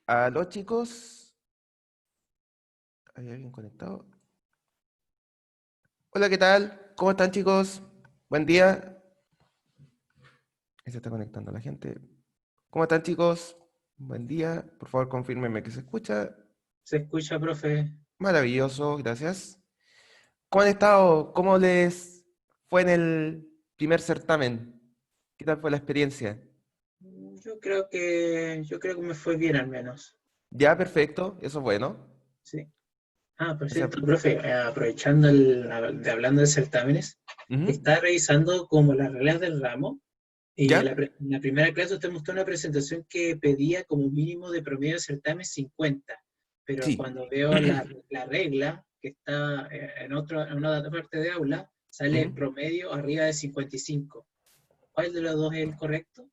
Aló, chicos. ¿Hay alguien conectado? Hola, ¿qué tal? ¿Cómo están, chicos? Buen día. Ahí se está conectando la gente. ¿Cómo están, chicos? Buen día. Por favor, confírmenme que se escucha. Se escucha, profe. Maravilloso, gracias. ¿Cómo han estado? ¿Cómo les fue en el primer certamen? ¿Qué tal fue la experiencia? Yo creo que me fue bien al menos. Ya, perfecto. Eso es bueno. Sí. Ah, por Gracias. cierto, profe, aprovechando hablando de certámenes, Ujú. está revisando como las reglas del ramo y en ¿Ya? la primera clase usted mostró una presentación que pedía como mínimo de promedio de certamen 50, pero Sí. cuando veo la regla que está en una parte de aula, sale Ujú. promedio arriba de 55. ¿Cuál de los dos es el correcto?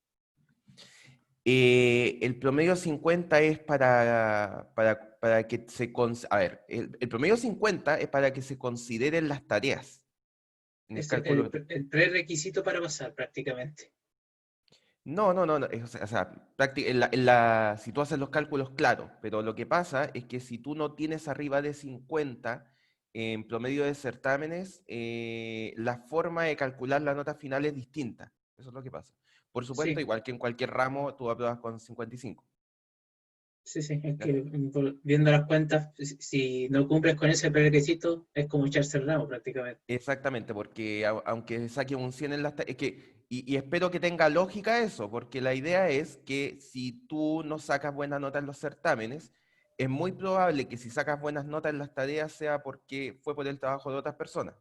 El promedio 50 es para que A ver, el promedio 50 es para que se consideren las tareas en el Es cálculo. el prerequisito para pasar prácticamente. No, no, no, no, o sea, si tú haces los cálculos, claro, pero lo que pasa es que si tú no tienes arriba de 50 en promedio de certámenes, la forma de calcular la nota final es distinta. Eso es lo que pasa. Por supuesto, Sí, igual que en cualquier ramo, tú apruebas con 55. sí, sí. Es ¿Ya? que viendo las cuentas, si no cumples con ese prerequisito, es como echarse el ramo prácticamente. Exactamente, porque aunque saque un 100 en las... Es que, y espero que tenga lógica eso, porque la idea es que si tú no sacas buenas notas en los certámenes, es muy probable que si sacas buenas notas en las tareas sea porque fue por el trabajo de otras personas.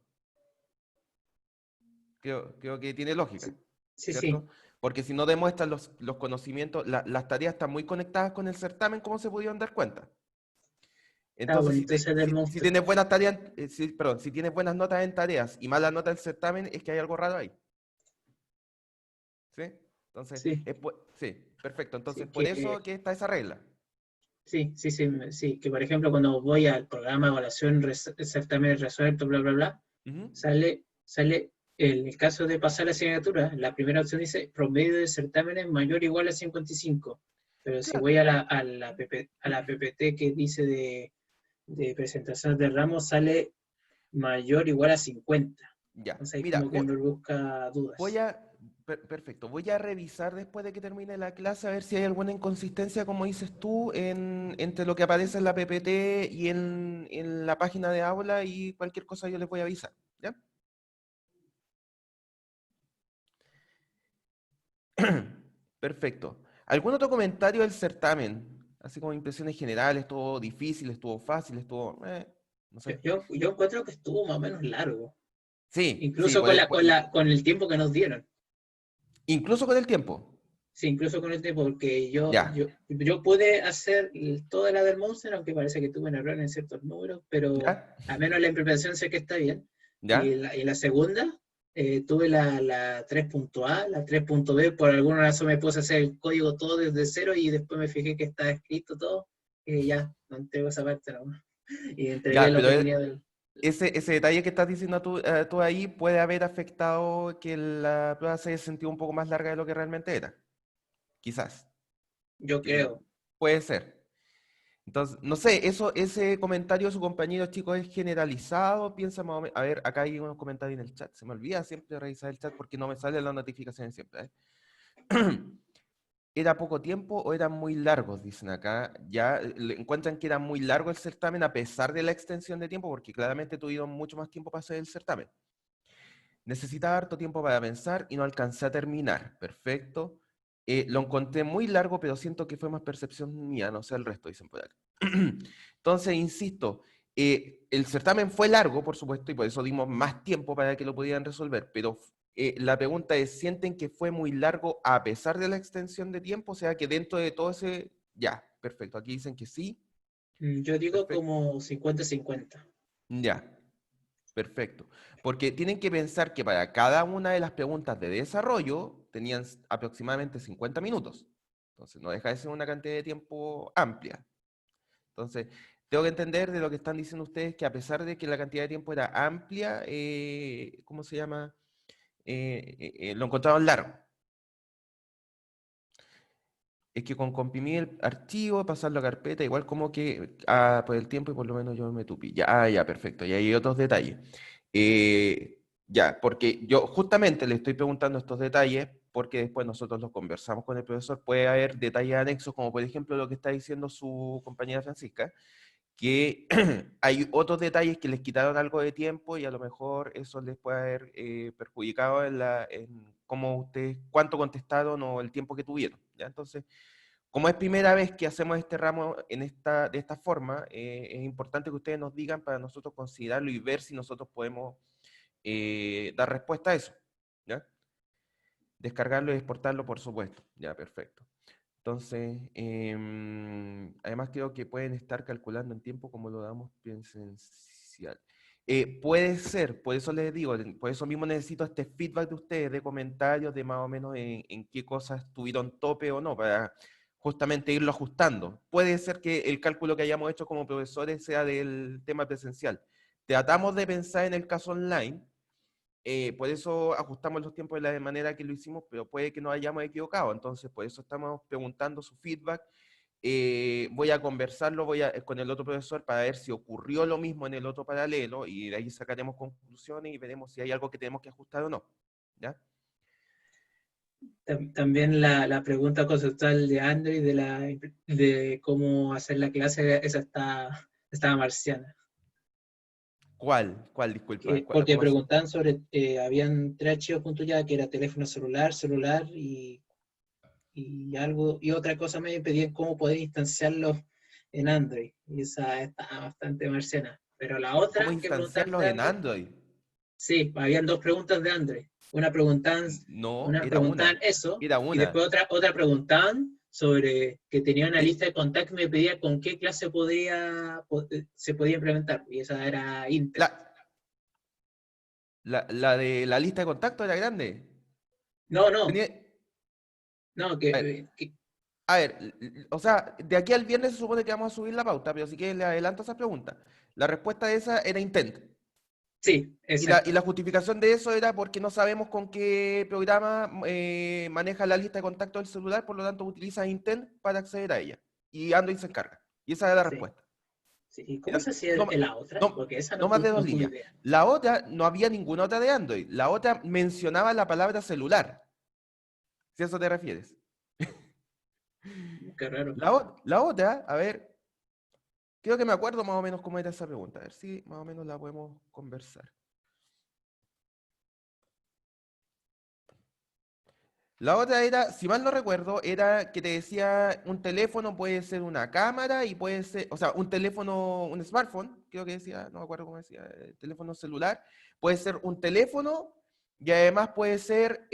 Creo que tiene lógica, Sí, sí, sí. ¿cierto? Porque si no demuestras los conocimientos, las tareas están muy conectadas con el certamen, ¿cómo se pudieron dar cuenta? Ah, Entonces, bonito ese del si monstruo. tienes buenas tareas, perdón, si tienes buenas notas en tareas y malas notas en certamen, es que hay algo raro ahí. ¿Sí? Entonces, Sí, sí, perfecto. Entonces, sí, por eso que está esa regla. sí. Que por ejemplo, cuando voy al programa de evaluación, certámenes resueltos, bla, bla, bla, Ujú. sale el caso de pasar la asignatura. La primera opción dice promedio de certámenes mayor o igual a 55. Pero si Claro. voy a la PPT que dice de presentaciones de ramos, sale mayor o igual a 50. Ya. Entonces ahí Mira, como que me busca voy dudas. a, perfecto, voy a revisar después de que termine la clase a ver si hay alguna inconsistencia, como dices tú, entre lo que aparece en la PPT y en la página de aula y cualquier cosa yo les voy a avisar. ¿Ya? Perfecto. ¿Algún otro comentario del certamen? Así como impresiones generales, ¿estuvo difícil, estuvo fácil, no Yo, sé? yo, yo encuentro que estuvo más o menos largo, Sí, sí, incluso con el tiempo que nos dieron. incluso con el tiempo. Sí, incluso con el tiempo, porque yo, Ya, yo, yo pude hacer toda la del Monster, aunque parece que tuve un error en ciertos números, pero ya, al menos la implementación sé que está bien. Y ya. la segunda, tuve la 3.A, la 3.b, por alguna razón me puse a hacer el código todo desde cero y después me fijé que estaba escrito todo, y ya, no entrego esa parte, ¿no? Y entregué Ya, lo pero que venía del... ese detalle que estás diciendo tú ahí puede haber afectado que la prueba se haya sentido un poco más larga de lo que realmente era. Quizás. Yo Que creo. puede ser. Entonces, no sé, ese comentario de su compañero, chicos, es generalizado. Piensa más o menos. A ver, acá hay unos comentarios en el chat. Se me olvida siempre revisar el chat porque no me salen las notificaciones siempre. ¿Era poco tiempo o eran muy largos? Dicen acá. Ya encuentran que era muy largo el certamen a pesar de la extensión de tiempo, porque claramente tuvieron mucho más tiempo para hacer el certamen. Necesitaba harto tiempo para pensar y no alcancé a terminar. Perfecto. Lo encontré muy largo, pero siento que fue más percepción mía, no sé el resto, dicen por acá. Entonces, insisto, el certamen fue largo, por supuesto, y por eso dimos más tiempo para que lo pudieran resolver, pero la pregunta es, ¿sienten que fue muy largo a pesar de la extensión de tiempo? O sea, que dentro de todo ese... Ya, perfecto. Aquí dicen que sí. Yo digo Perfecto. como 50-50. Ya. Perfecto. Porque tienen que pensar que para cada una de las preguntas de desarrollo tenían aproximadamente 50 minutos. Entonces, no deja de ser una cantidad de tiempo amplia. Entonces, tengo que entender de lo que están diciendo ustedes que a pesar de que la cantidad de tiempo era amplia, ¿cómo se llama? Lo encontraron largo. Es que con comprimir el archivo, pasarlo a carpeta, igual como que por el tiempo y por lo menos yo me tupí. Ya, ya, perfecto. Y hay otros detalles. Ya, porque yo justamente le estoy preguntando estos detalles porque después nosotros los conversamos con el profesor. Puede haber detalles anexos, como por ejemplo lo que está diciendo su compañera Francisca, que hay otros detalles que les quitaron algo de tiempo y a lo mejor eso les puede haber perjudicado en cómo ustedes, cuánto contestaron o el tiempo que tuvieron. ¿Ya? Entonces, como es primera vez que hacemos este ramo de esta forma, es importante que ustedes nos digan para nosotros considerarlo y ver si nosotros podemos dar respuesta a eso. ¿Ya? Descargarlo y exportarlo, por supuesto. Ya, perfecto. Entonces, además creo que pueden estar calculando en tiempo como lo damos presencial. Puede ser, por eso les digo, por eso mismo necesito este feedback de ustedes, de comentarios, de más o menos en qué cosas tuvieron tope o no, para justamente irlo ajustando. Puede ser que el cálculo que hayamos hecho como profesores sea del tema presencial. Tratamos de pensar en el caso online, por eso ajustamos los tiempos de la manera que lo hicimos, pero puede que nos hayamos equivocado. Entonces, por eso estamos preguntando su feedback. Voy a conversarlo con el otro profesor para ver si ocurrió lo mismo en el otro paralelo y de ahí sacaremos conclusiones y veremos si hay algo que tenemos que ajustar o no. ¿Ya? También la pregunta conceptual de Android de cómo hacer la clase, esa está marciana. ¿Cuál? ¿Cuál? Disculpa. Porque ¿Cómo así? preguntaban sobre, habían tres archivos.ya que era teléfono celular y algo, y otra cosa me pedían cómo poder instanciarlo en Android. Y esa está bastante marciana. Pero la ¿Cómo otra que preguntaban instanciarlos de en Android, Android? sí, habían dos preguntas de Android. No, Una era preguntaban una. eso, Era y una. después otra preguntaban sobre que tenía una Eh, lista de contactos y me pedía con qué clase se podía implementar. Y esa era Intel. la, la de la lista de contactos era grande. No, no, Tenía, no, a ver, A ver, o sea, de aquí al viernes se supone que vamos a subir la pauta, pero si quieres le adelanto esa pregunta. La respuesta de esa era intent. sí, Y exacto. la justificación de eso era porque no sabemos con qué programa maneja la lista de contactos del celular, por lo tanto utiliza intent para acceder a ella. Y Android se encarga. Y esa era la Sí, respuesta. sí. ¿Y cómo Eran- se hacía No, en la otra? no, Porque esa no más de dos no tuve líneas. idea. La otra, no había ninguna otra de Android. La otra mencionaba la palabra celular, si a eso te refieres. Qué raro. La otra, a ver, creo que me acuerdo más o menos cómo era esa pregunta. A ver si más o menos la podemos conversar. La otra era, si mal no recuerdo, era que te decía un teléfono puede ser una cámara y puede ser, o sea, un teléfono, un smartphone, creo que decía, no me acuerdo cómo decía, teléfono celular, puede ser un teléfono y además puede ser,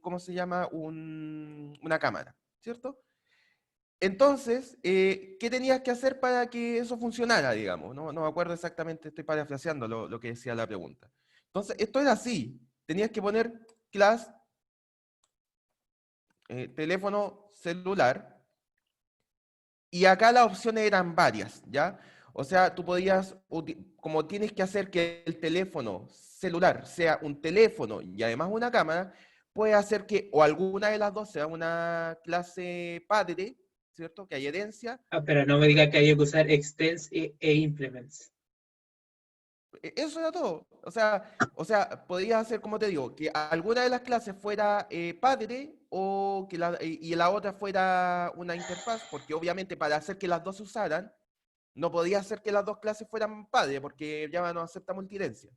¿cómo se llama? Una cámara, ¿cierto? Entonces, ¿qué tenías que hacer para que eso funcionara, digamos? No me acuerdo exactamente, estoy parafraseando lo que decía la pregunta. Entonces, esto era así. Tenías que poner class, teléfono celular, y acá las opciones eran varias, ¿ya? O sea, tú podías, como tienes que hacer que el teléfono celular sea un teléfono y además una cámara, puedes hacer que o alguna de las dos sea una clase padre, ¿cierto? Que hay herencia. Ah, pero no me diga que había que usar extends e implements. Eso era todo. O sea, podías hacer, como te digo, que alguna de las clases fuera padre o que y la otra fuera una interfaz, porque obviamente para hacer que las dos se usaran, no podía hacer que las dos clases fueran padre, porque ya no acepta multiherencia.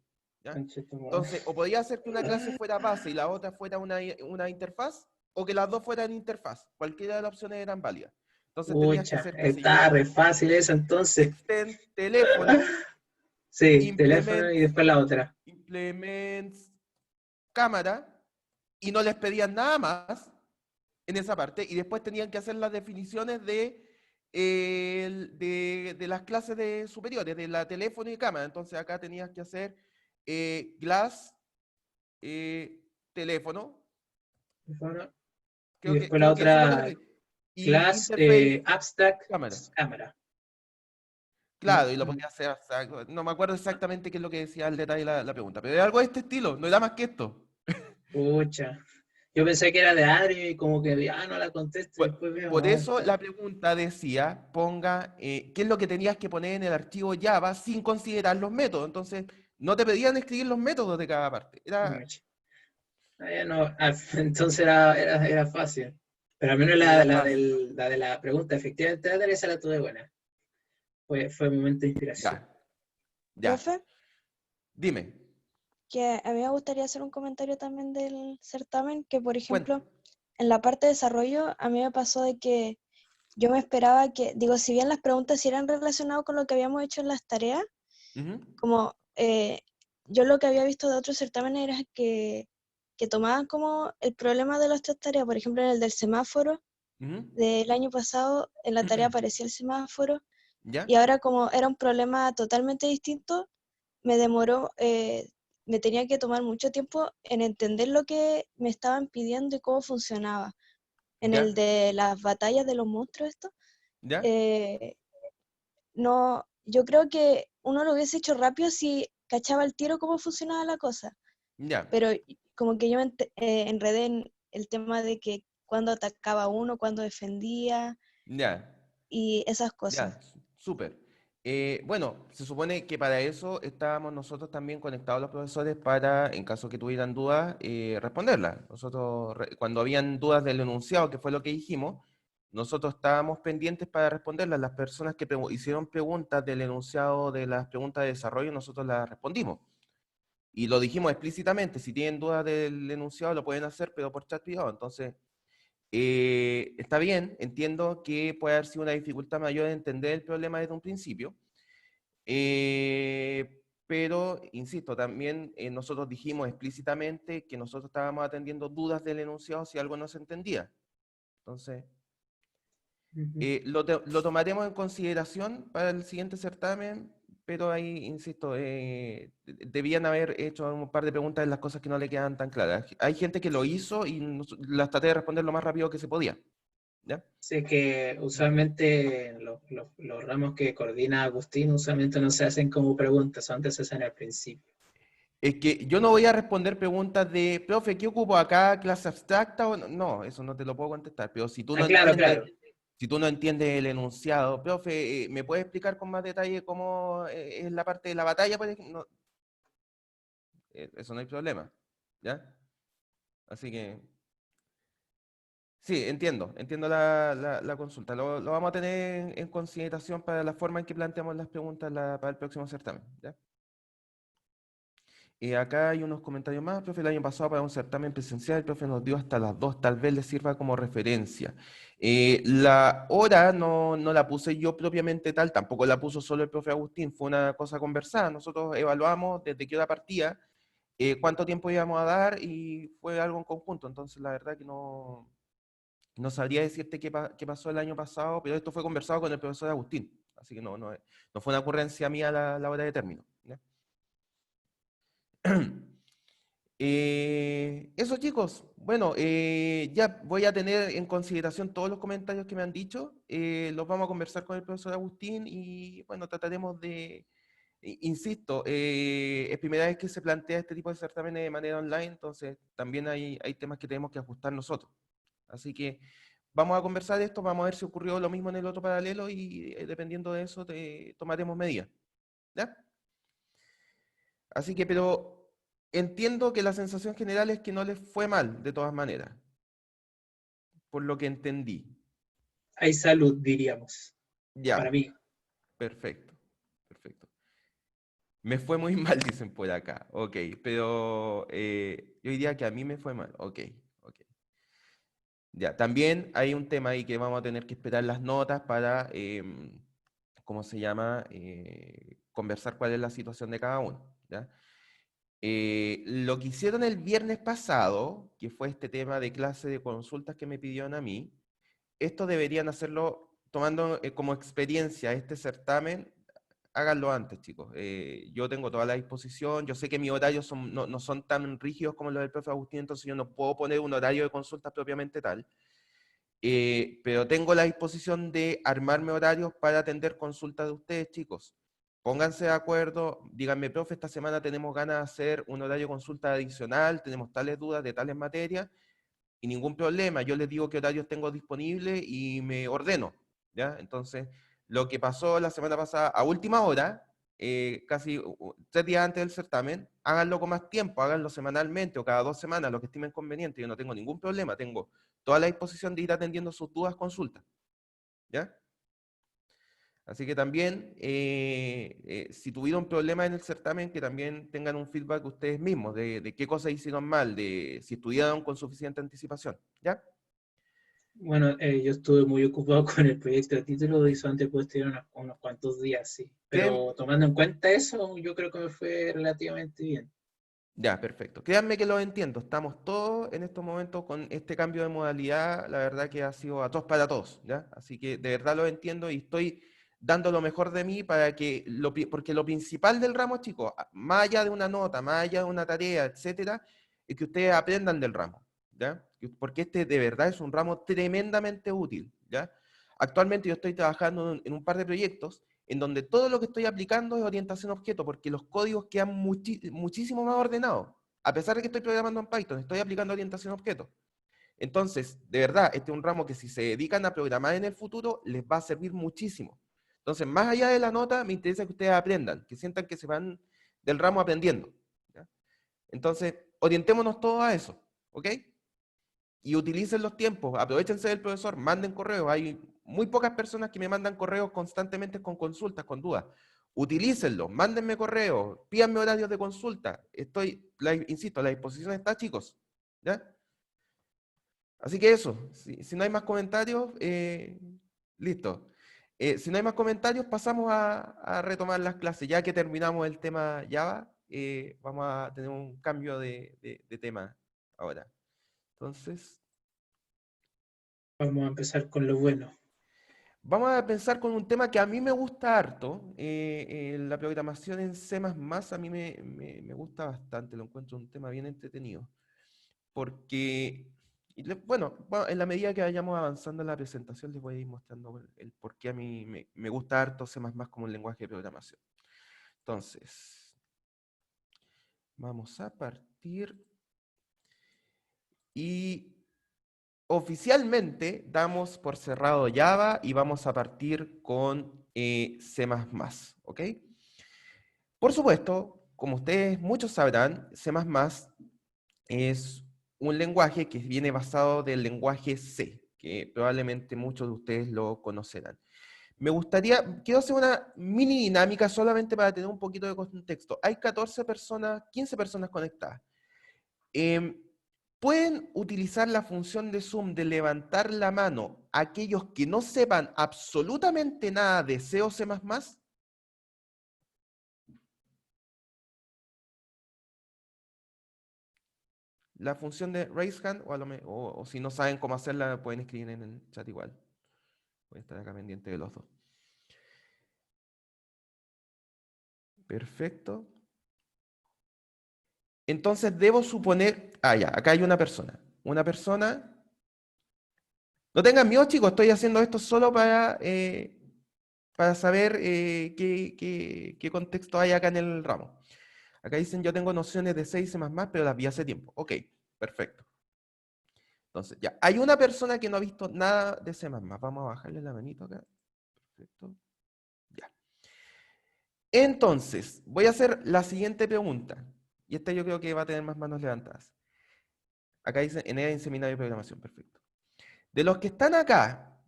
¿Ya? Entonces, o podía hacer que una clase fuera base y la otra fuera una interfaz, o que las dos fueran interfaz. Cualquiera de las opciones eran válidas. Entonces tendrías que Pucha, hacer, qué sé está yo, re fácil eso entonces. extend teléfono, Sí, teléfono implement y después la otra. implements cámara y no les pedían nada más en esa parte y después tenían que hacer las definiciones de las clases superiores, de la teléfono y cámara. Entonces acá tenías que hacer glass, teléfono, Teléfono, y creo que, después la creo que eso es lo que te otra pedí, y class interface abstract cámara. cámara. ¿No? Claro, y lo podía hacer, o sea, no me acuerdo exactamente qué es lo que decía el detalle de la pregunta, pero era algo de este estilo, no era más que esto. Pucha. Yo pensé que era de Adri y como que, no la contesto y Por, después veo, por no, eso está. la pregunta decía, ponga, ¿qué es lo que tenías que poner en el archivo Java sin considerar los métodos? Entonces, no te pedían escribir los métodos de cada parte. Era, Mucho. Ya no, entonces era fácil. Pero al menos sí, era fácil. la de la pregunta, efectivamente, Adri, esa la tuve buena. Fue un momento de inspiración. Ya, ya. Profe, Dime, que a mí me gustaría hacer un comentario también del certamen, que por cuenta. ejemplo, en la parte de desarrollo, a mí me pasó de que yo me esperaba que, digo, si bien las preguntas sí eran relacionadas con lo que habíamos hecho en las tareas, Ujú, como yo lo que había visto de otros certámenes era que tomaban como el problema de las tres tareas, por ejemplo, en el del semáforo ujú. del año pasado, en la tarea aparecía el semáforo, ¿Ya? y ahora como era un problema totalmente distinto, me demoró, me tenía que tomar mucho tiempo en entender lo que me estaban pidiendo y cómo funcionaba. En el ¿Ya? de las batallas de los monstruos, esto, ¿Ya? eh, no, yo creo que uno lo hubiese hecho rápido si cachaba el tiro cómo funcionaba la cosa, ¿Ya? pero como que yo me enredé en el tema de que cuando atacaba uno, cuando defendía ¿Ya? y esas cosas. Ya, súper. Bueno, se supone que para eso estábamos nosotros también conectados los profesores para, en caso que tuvieran dudas, responderlas. Nosotros, cuando habían dudas del enunciado, que fue lo que dijimos, nosotros estábamos pendientes para responderlas. Las personas que hicieron preguntas del enunciado de las preguntas de desarrollo, nosotros las respondimos. Y lo dijimos explícitamente, si tienen dudas del enunciado lo pueden hacer, pero por chat privado. Entonces, está bien, entiendo que puede haber sido una dificultad mayor de entender el problema desde un principio, pero, insisto, también nosotros dijimos explícitamente que nosotros estábamos atendiendo dudas del enunciado si algo no se entendía. Entonces, Ujú. lo tomaremos en consideración para el siguiente certamen, pero ahí, insisto, debían haber hecho un par de preguntas en las cosas que no le quedan tan claras. Hay gente que lo hizo y las traté de responder lo más rápido que se podía. ¿Ya? Sé que usualmente los ramos que coordina Agustín usualmente no se hacen como preguntas, antes se hacen al principio. Es que yo no voy a responder preguntas de, profe, ¿qué ocupo acá? ¿Clase abstracta? O no, no, eso no te lo puedo contestar. Pero si tú no Claro, entiendes, claro. si tú no entiendes el enunciado, profe, ¿me puedes explicar con más detalle cómo es la parte de la batalla? Por ejemplo? No, eso no hay problema. ¿Ya? Así que, sí, entiendo la consulta. Lo vamos a tener en consideración para la forma en que planteamos las preguntas para el próximo certamen. ¿Ya? Acá hay unos comentarios más, profe, el año pasado para un certamen presencial, el profe nos dio hasta las 2, tal vez le sirva como referencia. La hora no la puse yo propiamente tal, tampoco la puso solo el profe Agustín, fue una cosa conversada. Nosotros evaluamos desde qué hora partía, cuánto tiempo íbamos a dar y fue algo en conjunto. Entonces, la verdad que no sabría decirte qué pasó el año pasado, pero esto fue conversado con el profesor Agustín, así que no fue una ocurrencia mía la hora de término. ¿Ya? Eso chicos, bueno, ya voy a tener en consideración todos los comentarios que me han dicho, los vamos a conversar con el profesor Agustín y bueno, trataremos de, insisto, es primera vez que se plantea este tipo de certámenes de manera online, entonces también hay temas que tenemos que ajustar nosotros. Así que vamos a conversar de esto, vamos a ver si ocurrió lo mismo en el otro paralelo y dependiendo de eso tomaremos medidas. ¿Ya? Así que, pero entiendo que la sensación general es que no les fue mal, de todas maneras, por lo que entendí. Hay salud, diríamos, para Ya, mí. perfecto, perfecto. Me fue muy mal, dicen por acá. Ok, pero yo diría que a mí me fue mal. Ok, ok. Ya, también hay un tema ahí que vamos a tener que esperar las notas para, ¿cómo se llama? Conversar cuál es la situación de cada uno. ¿Ya? Lo que hicieron el viernes pasado, que fue este tema de clase de consultas que me pidieron a mí, esto deberían hacerlo tomando como experiencia este certamen. Háganlo antes, chicos. Yo tengo toda la disposición. Yo sé que mis horarios no son tan rígidos como los del profe Agustín, entonces yo no puedo poner un horario de consultas propiamente tal. Pero tengo la disposición de armarme horarios para atender consultas de ustedes, chicos. Pónganse de acuerdo, díganme, profe, esta semana tenemos ganas de hacer un horario de consulta adicional, tenemos tales dudas de tales materias, y ningún problema, yo les digo qué horarios tengo disponibles y me ordeno, ¿ya? Entonces, lo que pasó la semana pasada a última hora, casi 3 días antes del certamen, háganlo con más tiempo, háganlo semanalmente o cada 2 semanas, lo que estimen conveniente, yo no tengo ningún problema, tengo toda la disposición de ir atendiendo sus dudas, consultas, ¿ya? Así que también, si tuvieron problemas en el certamen, que también tengan un feedback ustedes mismos de qué cosas hicieron mal, de si estudiaron con suficiente anticipación, ¿ya? Bueno, yo estuve muy ocupado con el proyecto de título y solamente pude estudiar unos cuantos días, sí. Créan- Pero tomando en cuenta eso, yo creo que me fue relativamente bien. Ya, perfecto. Créanme que lo entiendo. Estamos todos en estos momentos con este cambio de modalidad. La verdad que ha sido a todos para todos, ¿ya? Así que de verdad lo entiendo y estoy dando lo mejor de mí para que, porque lo principal del ramo, chicos, más allá de una nota, más allá de una tarea, etcétera, es que ustedes aprendan del ramo, ¿ya? Porque este de verdad es un ramo tremendamente útil, ¿ya? Actualmente yo estoy trabajando en un par de proyectos en donde todo lo que estoy aplicando es orientación a objeto, porque los códigos quedan muchísimo más ordenados. A pesar de que estoy programando en Python, estoy aplicando orientación a objeto. Entonces, de verdad, este es un ramo que si se dedican a programar en el futuro, les va a servir muchísimo. Entonces, más allá de la nota, me interesa que ustedes aprendan, que sientan que se van del ramo aprendiendo, ¿ya? Entonces, orientémonos todos a eso, ¿ok? Y utilicen los tiempos, aprovechense del profesor, manden correos. Hay muy pocas personas que me mandan correos constantemente con consultas, con dudas. Utilícenlos, mándenme correos, pídanme horarios de consulta. Insisto, a la disposición está, chicos. ¿Ya? Así que eso, si no hay más comentarios, listo. Si no hay más comentarios, pasamos a retomar las clases. Ya que terminamos el tema Java, vamos a tener un cambio de tema ahora. Entonces, Vamos a empezar con lo bueno. vamos a pensar con un tema que a mí me gusta harto. La programación en C++ a mí me gusta bastante, lo encuentro un tema bien entretenido. Porque, bueno, en la medida que vayamos avanzando en la presentación les voy a ir mostrando el por qué a mí me gusta harto C++ como un lenguaje de programación. Entonces, vamos a partir y oficialmente damos por cerrado Java y vamos a partir con C++, ¿ok? Por supuesto, como ustedes muchos sabrán, C++ es un lenguaje que viene basado del lenguaje C, que probablemente muchos de ustedes lo conocerán. Quiero hacer una mini dinámica solamente para tener un poquito de contexto. Hay 14 personas, 15 personas conectadas. ¿Pueden utilizar la función de Zoom de levantar la mano aquellos que no sepan absolutamente nada de C o C++? La función de raise hand, o si no saben cómo hacerla, pueden escribir en el chat igual. Voy a estar acá pendiente de los dos. Perfecto. Entonces debo suponer, ya, acá hay una persona. Una persona. No tengan miedo, chicos, estoy haciendo esto solo para saber qué contexto hay acá en el ramo. Acá dicen, yo tengo nociones de C y C++, pero las vi hace tiempo. Ok, perfecto. Entonces, ya, hay una persona que no ha visto nada de C++. Vamos a bajarle la manito acá. Perfecto. Ya. Entonces, voy a hacer la siguiente pregunta. Y esta yo creo que va a tener más manos levantadas. Acá dice, en seminario de programación. Perfecto. De los que están acá,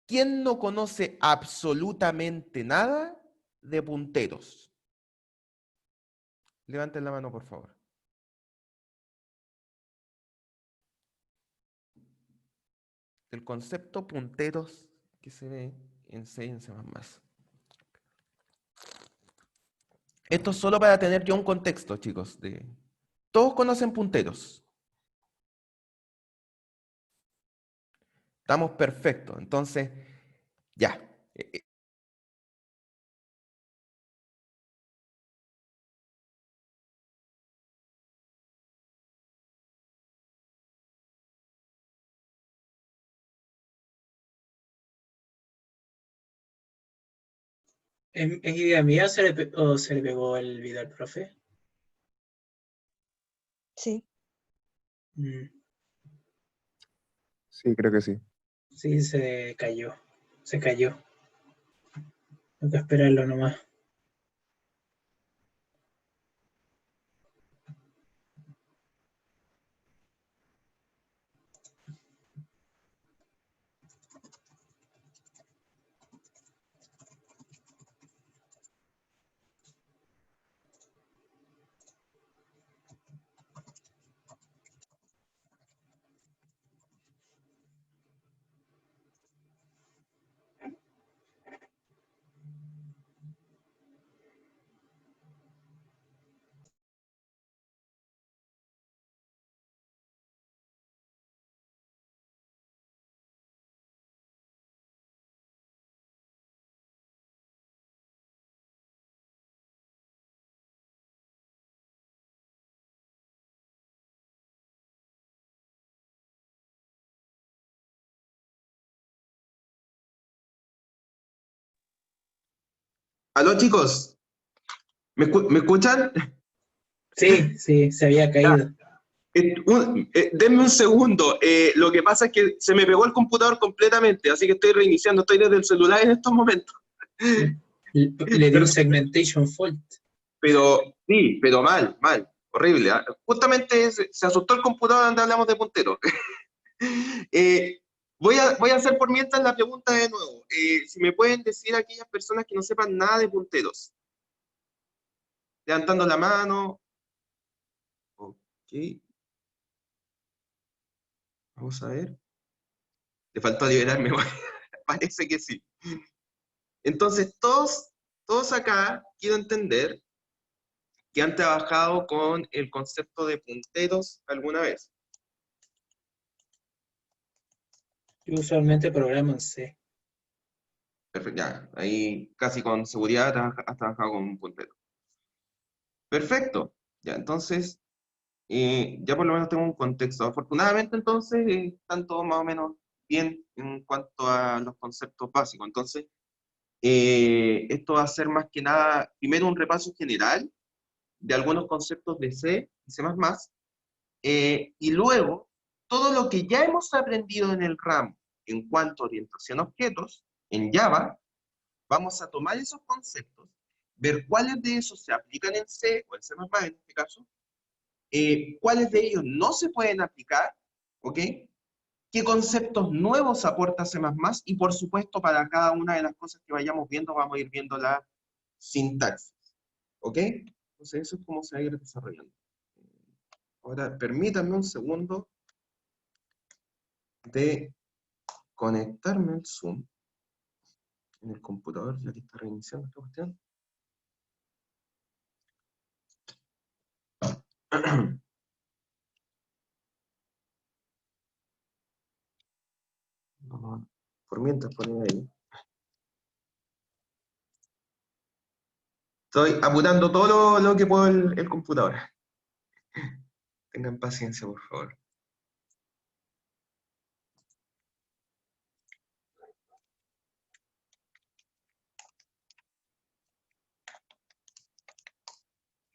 ¿quién no conoce absolutamente nada de punteros? Levanten la mano, por favor. El concepto punteros que se ve en C y en C++. Esto es solo para tener yo un contexto, chicos. Todos conocen punteros. Estamos perfectos. Entonces, ya. ¿Es idea mía o o se le pegó el video al profe? Sí. Mm. Sí, creo que sí. Sí, se cayó. Se cayó. Tengo que esperarlo nomás. Aló, chicos, ¿me escuchan? Sí, sí, se había Ya, caído. denme un segundo. Lo que pasa es que se me pegó el computador completamente, así que estoy reiniciando. Estoy desde el celular en estos momentos. Le dio un segmentation fault. Pero sí, pero mal, mal, horrible. ¿Ah? Justamente se asustó el computador donde hablamos de punteros. Eh, voy a hacer por mientras la pregunta de nuevo. Si me pueden decir aquellas personas que no sepan nada de punteros. Levantando la mano. Ok. Vamos a ver. Le faltó liberarme. Parece que sí. Entonces, todos acá quiero entender que han trabajado con el concepto de punteros alguna vez. Yo usualmente programo en C. Perfecto, ya, ahí casi con seguridad has trabajado con un puntero. Perfecto, ya, entonces, ya por lo menos tengo un contexto. Afortunadamente, entonces, están todos más o menos bien en cuanto a los conceptos básicos. Entonces, esto va a ser más que nada, primero un repaso general de algunos conceptos de C y C++, y luego todo lo que ya hemos aprendido en el ramo en cuanto a orientación a objetos, en Java, vamos a tomar esos conceptos, ver cuáles de esos se aplican en C o en C++ en este caso, cuáles de ellos no se pueden aplicar, ¿ok? ¿Qué conceptos nuevos aporta C++? Y por supuesto, para cada una de las cosas que vayamos viendo, vamos a ir viendo la sintaxis, ¿ok? Entonces eso es cómo se va a ir desarrollando. Ahora, permítanme un segundo de conectarme al Zoom en el computador, ya que está reiniciando esta cuestión. Vamos a, por mientras poner ahí. Estoy apurando todo lo que puedo el computador. Tengan paciencia, por favor.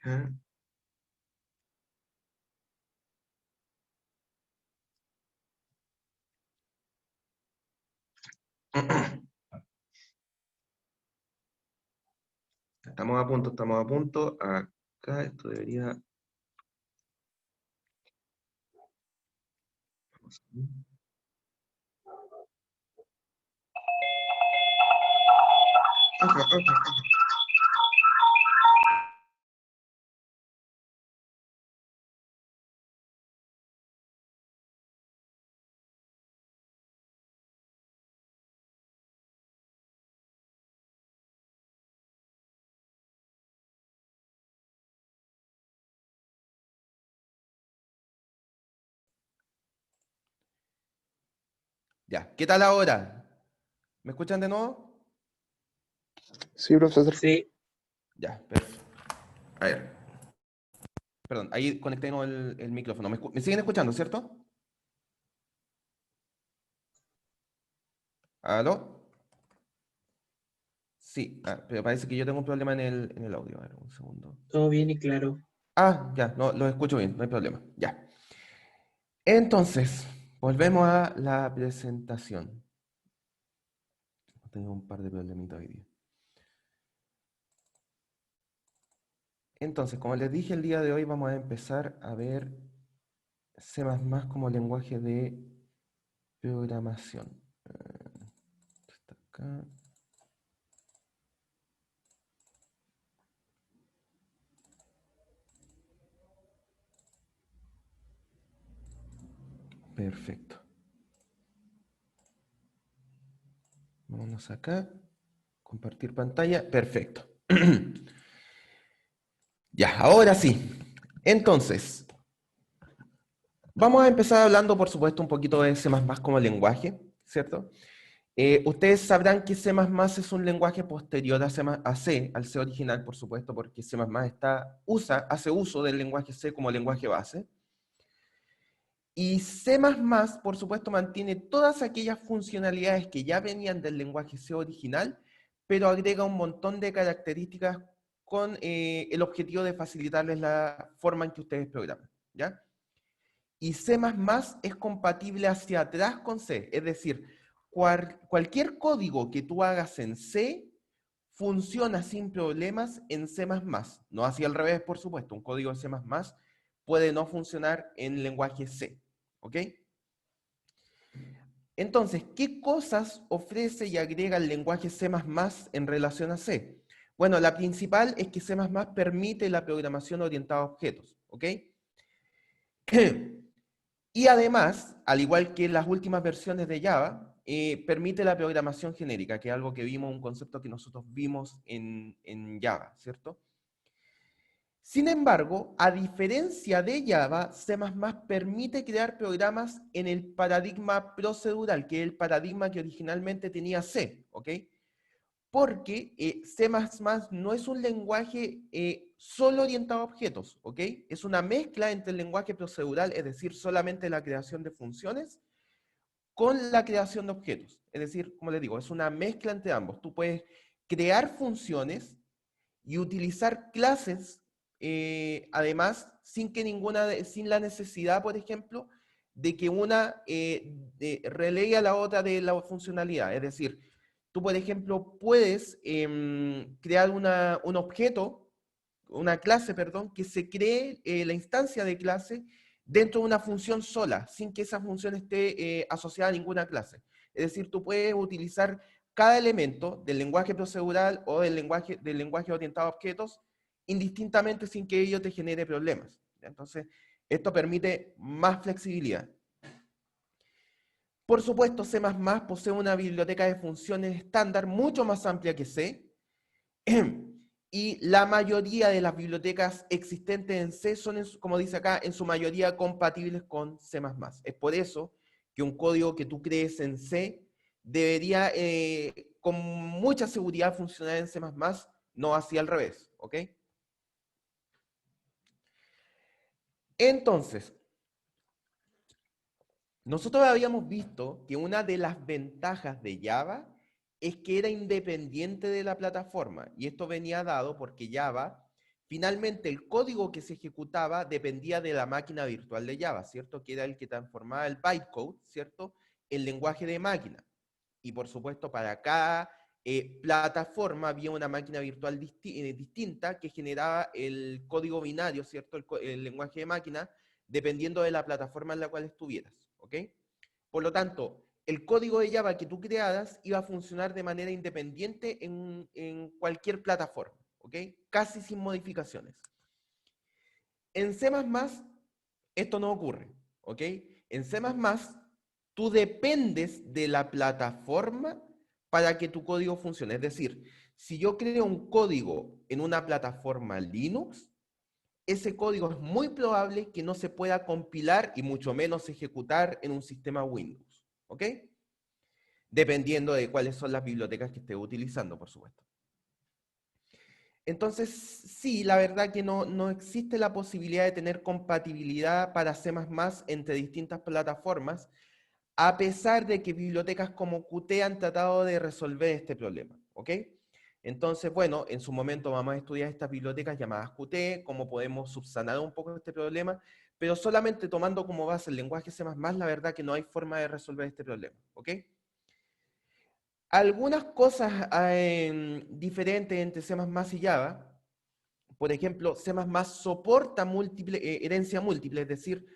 ¿Ya? Estamos a punto, estamos a punto. Acá esto debería... Vamos a ver. Ajá, ajá, ajá. Ya, ¿qué tal ahora? ¿Me escuchan de nuevo? Sí, profesor. Sí, Ya, perfecto. A ver, perdón, ahí conecté de nuevo el micrófono. ¿Me siguen escuchando, cierto? ¿Aló? Sí, pero parece que yo tengo un problema en el audio. A ver, un segundo. todo bien y claro. Ah, ya, no, lo escucho bien, no hay problema. Ya. Entonces, Volvemos a la presentación. Tengo un par de problemitas hoy día. Entonces, como les dije, el día de hoy vamos a empezar a ver C++ como lenguaje de programación. Está acá. Perfecto. Vámonos acá. Compartir pantalla. Perfecto. Ya, ahora sí. Entonces, vamos a empezar hablando, por supuesto, un poquito de C++ como lenguaje, ¿cierto? Ustedes sabrán que C++ es un lenguaje posterior a C, al C original, por supuesto, porque C++ hace uso del lenguaje C como lenguaje base. Y C++, por supuesto, mantiene todas aquellas funcionalidades que ya venían del lenguaje C original, pero agrega un montón de características con el objetivo de facilitarles la forma en que ustedes programan, ¿ya? Y C++ es compatible hacia atrás con C, es decir, cualquier código que tú hagas en C funciona sin problemas en C++. No así al revés, por supuesto. Un código de C++ puede no funcionar en lenguaje C. ¿Ok? Entonces, ¿qué cosas ofrece y agrega el lenguaje C++ en relación a C? Bueno, la principal es que C++ permite la programación orientada a objetos. ¿Ok? Y además, al igual que las últimas versiones de Java, permite la programación genérica, que es algo que vimos, un concepto que nosotros vimos en Java, ¿cierto? Sin embargo, a diferencia de Java, C++ permite crear programas en el paradigma procedural, que es el paradigma que originalmente tenía C, ¿ok? Porque C++ no es un lenguaje solo orientado a objetos, ¿ok? Es una mezcla entre el lenguaje procedural, es decir, solamente la creación de funciones, con la creación de objetos. Es decir, como les digo, es una mezcla entre ambos. Tú puedes crear funciones y utilizar clases, además, sin la necesidad, por ejemplo, de que una relegue a la otra de la funcionalidad. Es decir, tú, por ejemplo, puedes crear un objeto, una clase, perdón, que se cree la instancia de clase dentro de una función sola, sin que esa función esté asociada a ninguna clase. Es decir, tú puedes utilizar cada elemento del lenguaje procedural o del lenguaje orientado a objetos indistintamente sin que ello te genere problemas. Entonces, esto permite más flexibilidad. Por supuesto, C++ posee una biblioteca de funciones estándar mucho más amplia que C, y la mayoría de las bibliotecas existentes en C son, como dice acá, en su mayoría compatibles con C++. Es por eso que un código que tú crees en C debería con mucha seguridad funcionar en C++, no así al revés, ¿ok? Entonces, nosotros habíamos visto que una de las ventajas de Java es que era independiente de la plataforma, y esto venía dado porque Java, finalmente el código que se ejecutaba dependía de la máquina virtual de Java, ¿cierto? Que era el que transformaba el bytecode, ¿cierto? En lenguaje de máquina. Y por supuesto, para cada plataforma había una máquina virtual distinta que generaba el código binario, ¿cierto? El lenguaje de máquina, dependiendo de la plataforma en la cual estuvieras, ¿ok? Por lo tanto, el código de Java que tú crearas iba a funcionar de manera independiente en cualquier plataforma, ¿ok? Casi sin modificaciones. En C++ esto no ocurre, ¿ok? En C++ tú dependes de la plataforma para que tu código funcione. Es decir, si yo creo un código en una plataforma Linux, ese código es muy probable que no se pueda compilar y mucho menos ejecutar en un sistema Windows, ¿ok? Dependiendo de cuáles son las bibliotecas que esté utilizando, por supuesto. Entonces, sí, la verdad que no existe la posibilidad de tener compatibilidad para C++ entre distintas plataformas, a pesar de que bibliotecas como Qt han tratado de resolver este problema, ¿ok? Entonces, bueno, en su momento vamos a estudiar estas bibliotecas llamadas Qt, cómo podemos subsanar un poco este problema, pero solamente tomando como base el lenguaje C++, la verdad que no hay forma de resolver este problema, ¿ok? Algunas cosas diferentes entre C++ y Java. Por ejemplo, C++ soporta herencia múltiple, es decir,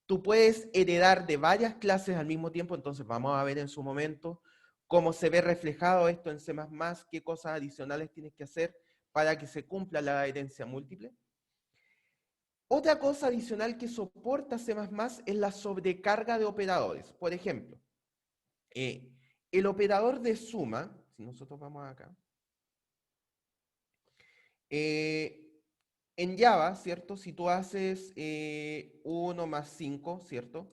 tú puedes heredar de varias clases al mismo tiempo, entonces vamos a ver en su momento cómo se ve reflejado esto en C++, qué cosas adicionales tienes que hacer para que se cumpla la herencia múltiple. Otra cosa adicional que soporta C++ es la sobrecarga de operadores. Por ejemplo, el operador de suma, si nosotros vamos acá, en Java, ¿cierto? Si tú haces 1 más 5, ¿cierto?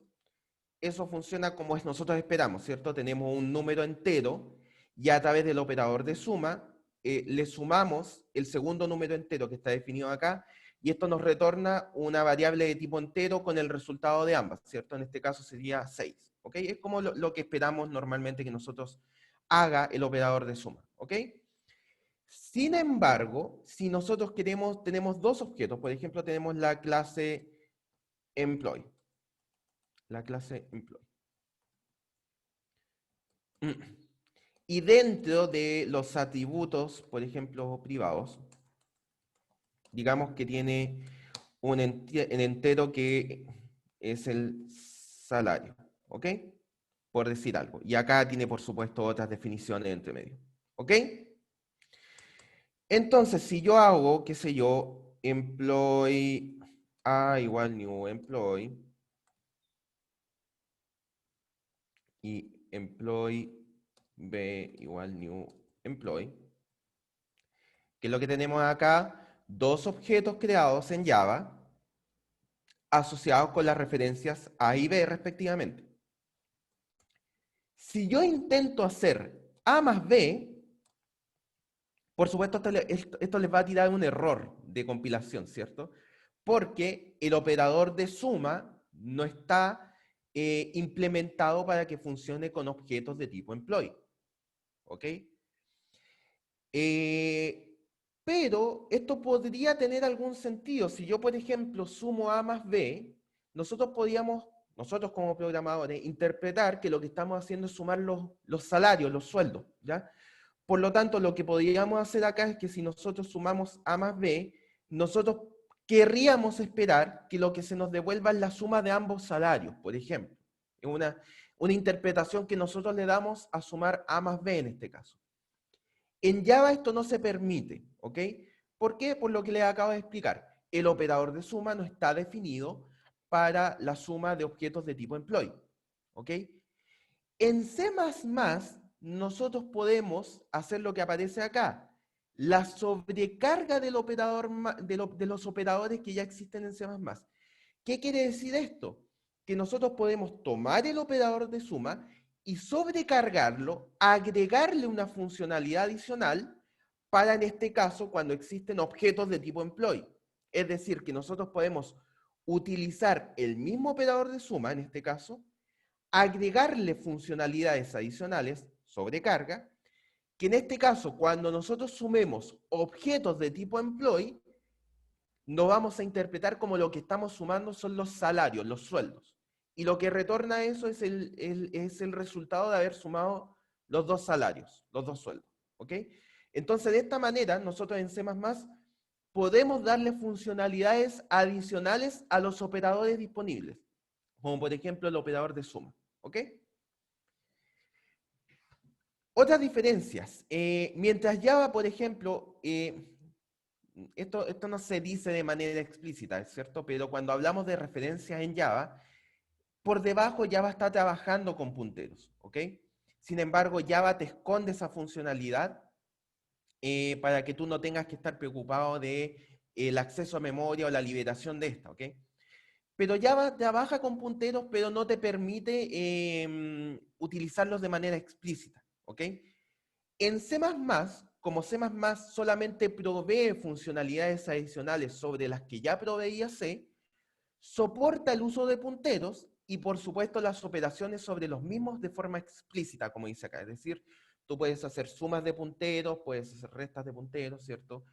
Eso funciona como nosotros esperamos, ¿cierto? Tenemos un número entero y a través del operador de suma le sumamos el segundo número entero que está definido acá y esto nos retorna una variable de tipo entero con el resultado de ambas, ¿cierto? En este caso sería 6, ¿ok? Es como lo que esperamos normalmente que nosotros haga el operador de suma, ¿ok? Sin embargo, si nosotros tenemos dos objetos, por ejemplo, tenemos la clase employee. La clase employee. Y dentro de los atributos, por ejemplo, privados, digamos que tiene un entero que es el salario, ¿ok? Por decir algo. Y acá tiene, por supuesto, otras definiciones entre medio, ¿ok? Entonces, si yo hago, qué sé yo, employee A igual new employee y employee B igual new employee, que es lo que tenemos acá, dos objetos creados en Java asociados con las referencias A y B respectivamente. Si yo intento hacer A más B, por supuesto esto les va a tirar un error de compilación, ¿cierto? Porque el operador de suma no está implementado para que funcione con objetos de tipo employee. ¿Ok? Pero esto podría tener algún sentido. Si yo, por ejemplo, sumo A más B, nosotros como programadores, interpretar que lo que estamos haciendo es sumar los salarios, los sueldos, ¿ya? Por lo tanto, lo que podríamos hacer acá es que si nosotros sumamos A más B, nosotros querríamos esperar que lo que se nos devuelva es la suma de ambos salarios, por ejemplo. Es una interpretación que nosotros le damos a sumar A más B en este caso. En Java esto no se permite, ¿ok? ¿Por qué? Por lo que les acabo de explicar. El operador de suma no está definido para la suma de objetos de tipo employee, ¿ok? En C++ nosotros podemos hacer lo que aparece acá, la sobrecarga del operador, de los operadores que ya existen en C++. ¿Qué quiere decir esto? Que nosotros podemos tomar el operador de suma y sobrecargarlo, agregarle una funcionalidad adicional para, en este caso, cuando existen objetos de tipo employee. Es decir, que nosotros podemos utilizar el mismo operador de suma, en este caso, agregarle funcionalidades adicionales, sobrecarga, que en este caso, cuando nosotros sumemos objetos de tipo employee, no vamos a interpretar como lo que estamos sumando son los salarios, los sueldos. Y lo que retorna eso es el resultado de haber sumado los dos salarios, los dos sueldos. ¿Ok? Entonces, de esta manera, nosotros en C++ podemos darle funcionalidades adicionales a los operadores disponibles, como por ejemplo el operador de suma. ¿Ok? Otras diferencias. Mientras Java, por ejemplo, esto no se dice de manera explícita, ¿es cierto? Pero cuando hablamos de referencias en Java, por debajo Java está trabajando con punteros, ¿ok? Sin embargo, Java te esconde esa funcionalidad para que tú no tengas que estar preocupado de el acceso a memoria o la liberación de esta, ¿ok? Pero Java trabaja con punteros, pero no te permite utilizarlos de manera explícita, ¿ok? En C++, como C++ solamente provee funcionalidades adicionales sobre las que ya proveía C, soporta el uso de punteros y por supuesto las operaciones sobre los mismos de forma explícita, como dice acá. Es decir, Tú puedes hacer sumas de punteros, puedes hacer restas de punteros, ¿cierto?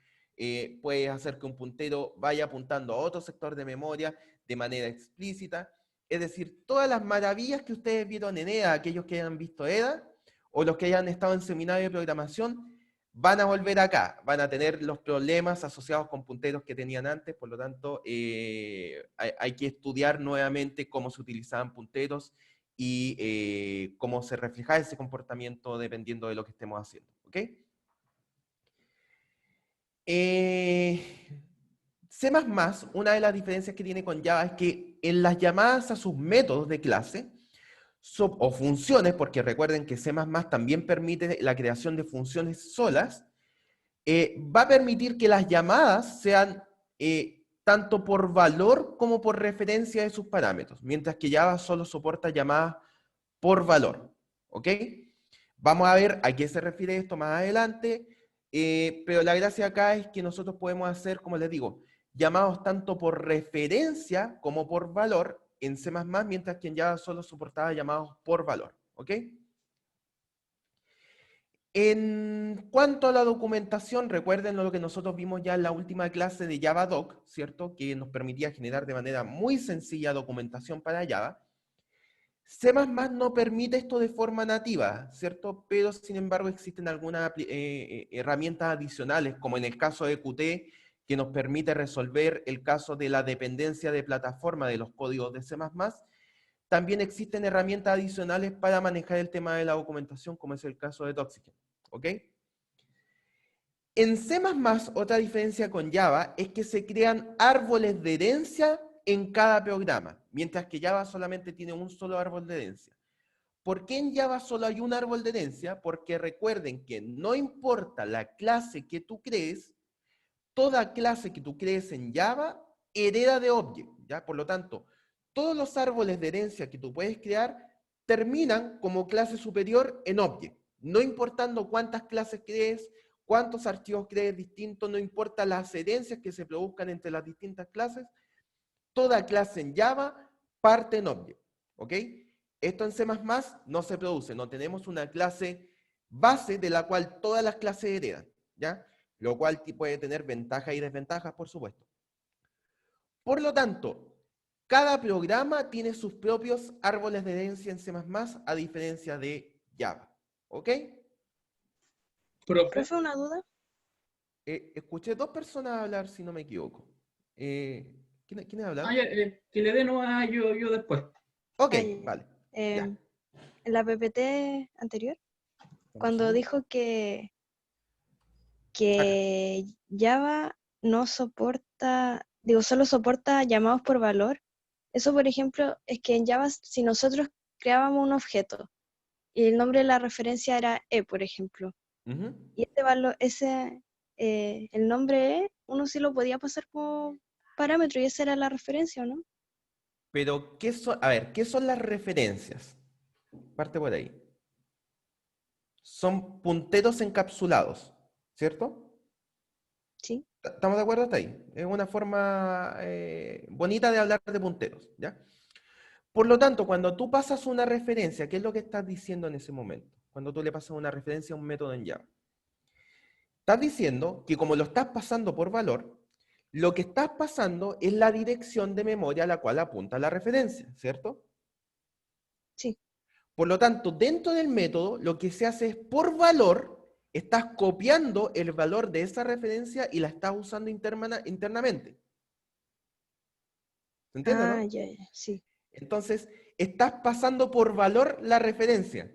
Puedes hacer que un puntero vaya apuntando a otro sector de memoria de manera explícita. Es decir, todas las maravillas que ustedes vieron en EDA, aquellos que hayan visto EDA, o los que hayan estado en seminario de programación, van a volver acá, van a tener los problemas asociados con punteros que tenían antes, por lo tanto, hay que estudiar nuevamente cómo se utilizaban punteros y cómo se refleja ese comportamiento dependiendo de lo que estemos haciendo, ¿ok? C++, una de las diferencias que tiene con Java es que en las llamadas a sus métodos de clase, o funciones, porque recuerden que C++ también permite la creación de funciones solas, va a permitir que las llamadas sean tanto por valor como por referencia de sus parámetros, mientras que Java solo soporta llamadas por valor, ¿ok? Vamos a ver a qué se refiere esto más adelante, pero la gracia acá es que nosotros podemos hacer, como les digo, llamados tanto por referencia como por valor en C++, mientras que en Java solo soportaba llamados por valor, ¿ok? En cuanto a la documentación, recuerden lo que nosotros vimos ya en la última clase de JavaDoc, ¿cierto? Que nos permitía generar de manera muy sencilla documentación para Java. C++ no permite esto de forma nativa, ¿cierto? Pero, sin embargo, existen algunas herramientas adicionales, como en el caso de Qt, que nos permite resolver el caso de la dependencia de plataforma de los códigos de C++. También existen herramientas adicionales para manejar el tema de la documentación, como es el caso de Toxigen, ¿ok? En C++, otra diferencia con Java es que se crean árboles de herencia en cada programa, mientras que Java solamente tiene un solo árbol de herencia. ¿Por qué en Java solo hay un árbol de herencia? Porque recuerden que no importa la clase que tú crees, toda clase que tú crees en Java hereda de Object, ¿ya? Por lo tanto, todos los árboles de herencia que tú puedes crear terminan como clase superior en Object, no importando cuántas clases crees, cuántos archivos crees distintos, no importa las herencias que se produzcan entre las distintas clases, toda clase en Java parte en Object, ¿ok? Esto en C++ no se produce, no tenemos una clase base de la cual todas las clases heredan, ¿ya? Lo cual puede tener ventajas y desventajas, por supuesto. Por lo tanto, cada programa tiene sus propios árboles de herencia en C++, a diferencia de Java, ¿ok? Profe, Profe, una duda. Escuché dos personas hablar, si no me equivoco. ¿Quién ha hablado? ya, que le dé nomás yo después. Ok, Ah, ya, ya. vale. Ya. En la PPT anterior, cuando dijo que Java no soporta, digo, solo soporta llamados por valor. Eso, por ejemplo, es que en Java, si nosotros creábamos un objeto y el nombre de la referencia era E, por ejemplo, Ujú. y este valor, el nombre E, uno sí lo podía pasar como parámetro y esa era la referencia, ¿o no? Pero, a ver, ¿qué son las referencias? Parte por ahí. Son punteros encapsulados, ¿cierto? Sí. ¿Estamos de acuerdo hasta ahí? Es una forma bonita de hablar de punteros, ¿ya? Por lo tanto, cuando tú pasas una referencia, ¿qué es lo que estás diciendo en ese momento? Cuando tú le pasas una referencia a un método en Java. Estás diciendo que como lo estás pasando por valor, lo que estás pasando es la dirección de memoria a la cual apunta la referencia, ¿cierto? Sí. Por lo tanto, dentro del método, lo que se hace es por valor, estás copiando el valor de esa referencia y la estás usando internamente. ¿Se entiende, Ah, no? ya, ya, sí. Entonces, estás pasando por valor la referencia.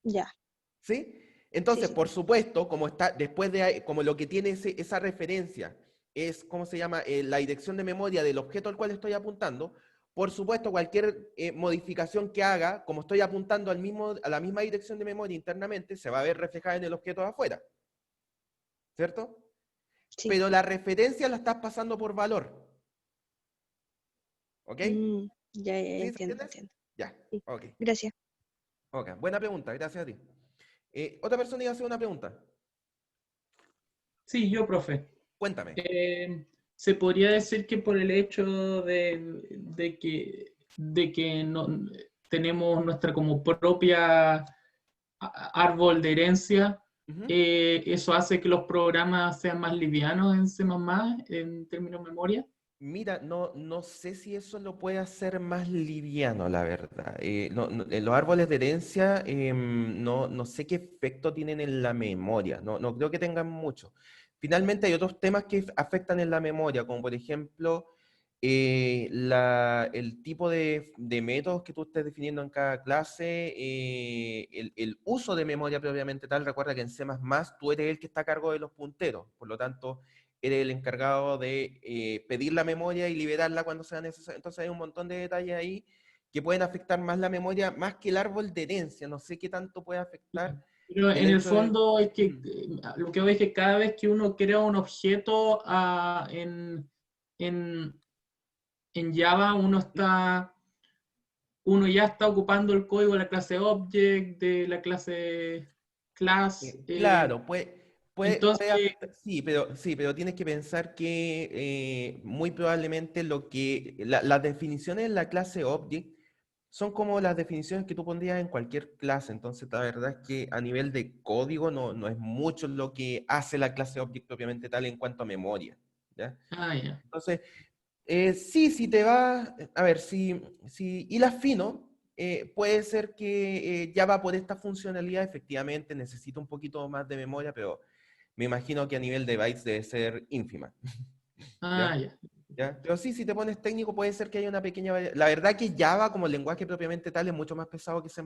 Ya, ¿Sí? sí, Entonces, sí. por supuesto, como está después de como lo que tiene esa referencia es, ¿cómo se llama? La dirección de memoria del objeto al cual estoy apuntando, por supuesto, cualquier modificación que haga, como estoy apuntando a la misma dirección de memoria internamente, se va a ver reflejada en el objeto de afuera. ¿Cierto? Sí. Pero la referencia la estás pasando por valor. ¿Ok? Ya, ya, ¿Sí? ¿Se entiendo, entiende? entiendo. Ya. Sí. Ok. Gracias. Ok. Buena pregunta. Gracias a ti. Otra persona iba a hacer una pregunta. Sí, yo, profe. Cuéntame. Se podría decir que por el hecho de que no, tenemos nuestra como propia árbol de herencia, Ujú. ¿eso hace que los programas sean más livianos en C++ en términos de memoria? Mira, no sé si eso lo puede hacer más liviano, la verdad. En los árboles de herencia, no sé qué efecto tienen en la memoria. No creo que tengan mucho. Finalmente hay otros temas que afectan en la memoria, como por ejemplo el tipo de métodos que tú estés definiendo en cada clase, el uso de memoria propiamente tal. Recuerda que en C++ tú eres el que está a cargo de los punteros, por lo tanto eres el encargado de pedir la memoria y liberarla cuando sea necesario. Entonces hay un montón de detalles ahí que pueden afectar más la memoria, más que el árbol de herencia. No sé qué tanto puede afectar Pero el en el hecho de... fondo es que lo que veo es que cada vez que uno crea un objeto en, en Java, uno ya está ocupando el código de la clase object, de la clase class. Claro, puede Entonces, afectar, sí, pero tienes que pensar que muy probablemente las definiciones en la clase Object son como las definiciones que tú pondrías en cualquier clase. Entonces, la verdad es que a nivel de código no es mucho lo que hace la clase Object propiamente tal en cuanto a memoria, ¿ya? ya. Entonces, sí, si te vas, a ver, si hilas fino, puede ser que Java por esta funcionalidad efectivamente necesita un poquito más de memoria, pero me imagino que a nivel de bytes debe ser ínfima. ¿Ya? Ya. ¿Ya? Pero sí, si te pones técnico puede ser que haya una pequeña La verdad que Java como lenguaje propiamente tal es mucho más pesado que C++,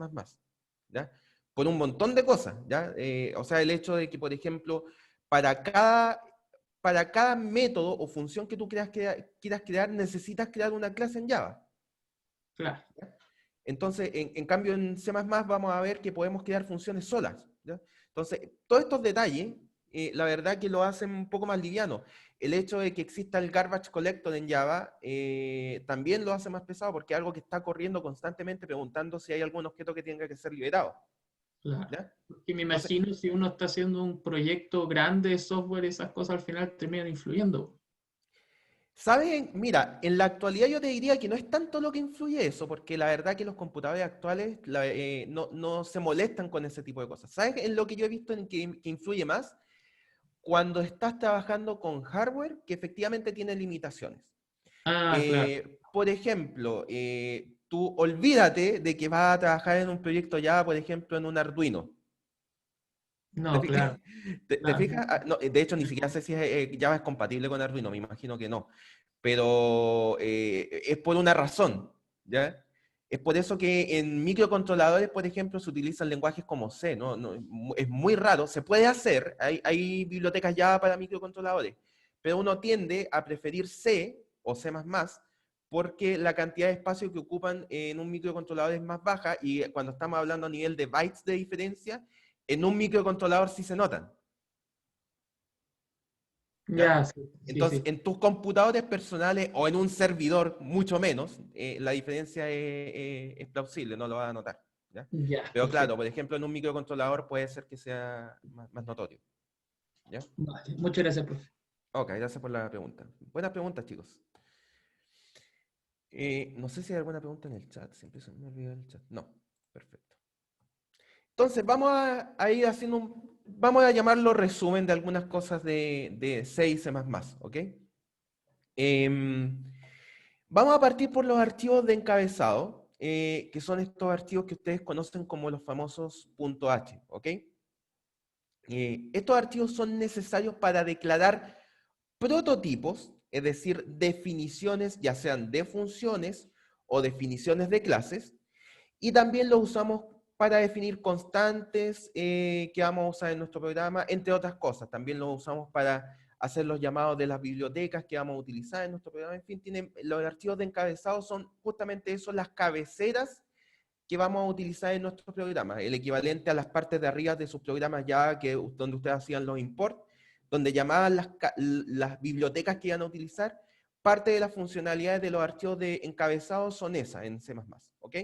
¿ya? Por un montón de cosas, ¿ya? O sea, el hecho de que, por ejemplo, para cada, para cada método o función que tú quieras crear, necesitas crear una clase en Java. Claro. ¿Ya? Entonces, en cambio, en C++ vamos a ver que podemos crear funciones solas, ¿ya? Entonces, todos estos detalles, la verdad que lo hacen un poco más liviano. El hecho de que exista el garbage collector en Java también lo hace más pesado porque es algo que está corriendo constantemente preguntando si hay algún objeto que tenga que ser liberado, Claro. ¿ya? Porque me Entonces, imagino si uno está haciendo un proyecto grande de software, esas cosas al final terminan influyendo. ¿sabes? Mira, en la actualidad yo te diría que no es tanto lo que influye eso, porque la verdad que los computadores actuales no se molestan con ese tipo de cosas. ¿Sabes? En lo que yo he visto en que influye más, cuando estás trabajando con hardware que efectivamente tiene limitaciones. Claro. Por ejemplo, tú olvídate de que vas a trabajar en un proyecto Java, por ejemplo, en un Arduino. ¿Te No, fijas? claro, ¿Te claro. fijas? No, de hecho, ni siquiera sé si Java es compatible con Arduino, me imagino que no. Pero es por una razón, ¿ya? Es por eso que en microcontroladores, por ejemplo, se utilizan lenguajes como C, ¿no? Es muy raro, se puede hacer, hay bibliotecas Java para microcontroladores, pero uno tiende a preferir C o C++ porque la cantidad de espacio que ocupan en un microcontrolador es más baja y cuando estamos hablando a nivel de bytes de diferencia, en un microcontrolador sí se notan, ¿ya? Ya, sí, sí, Entonces, sí. en tus computadores personales o en un servidor, mucho menos, la diferencia es plausible, no lo vas a notar, ¿ya? Ya, Pero claro, perfecto. por ejemplo, en un microcontrolador puede ser que sea más notorio, ¿ya? Vale, muchas gracias, profe. Ok, gracias por la pregunta. Buenas preguntas, chicos. No sé si hay alguna pregunta en el chat, siempre se me olvida el chat. No, perfecto. Entonces, vamos a ir haciendo vamos a llamarlo resumen de algunas cosas de C y C++, ¿ok? Em, Vamos a partir por los archivos de encabezado, que son estos archivos que ustedes conocen como los famosos .h, ¿ok? Estos archivos son necesarios para declarar prototipos, es decir, definiciones ya sean de funciones o definiciones de clases, y también los usamos para definir constantes que vamos a usar en nuestro programa, entre otras cosas. También los usamos para hacer los llamados de las bibliotecas que vamos a utilizar en nuestro programa. En fin, los archivos de encabezado son justamente eso, las cabeceras que vamos a utilizar en nuestros programas, el equivalente a las partes de arriba de sus programas ya donde ustedes hacían los import, donde llamaban las bibliotecas que iban a utilizar. Parte de las funcionalidades de los archivos de encabezado son esas en C++, ¿ok?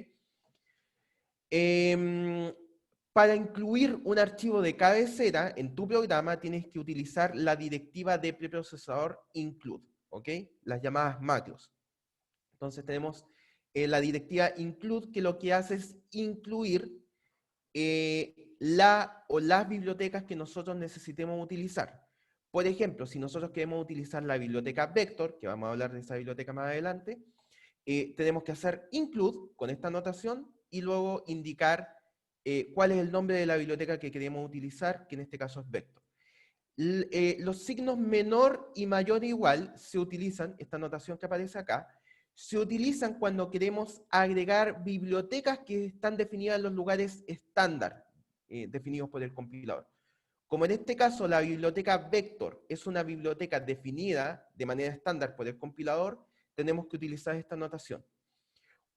Para incluir un archivo de cabecera en tu programa tienes que utilizar la directiva de preprocesador include, ¿ok? Las llamadas macros. Entonces tenemos la directiva include que lo que hace es incluir la o las bibliotecas que nosotros necesitemos utilizar. Por ejemplo, si nosotros queremos utilizar la biblioteca vector, que vamos a hablar de esa biblioteca más adelante, tenemos que hacer include con esta anotación y luego indicar cuál es el nombre de la biblioteca que queremos utilizar, que en este caso es vector. Los signos menor y mayor igual se utilizan, esta anotación que aparece acá, se utilizan cuando queremos agregar bibliotecas que están definidas en los lugares estándar, definidos por el compilador. Como en este caso la biblioteca vector es una biblioteca definida de manera estándar por el compilador, tenemos que utilizar esta notación.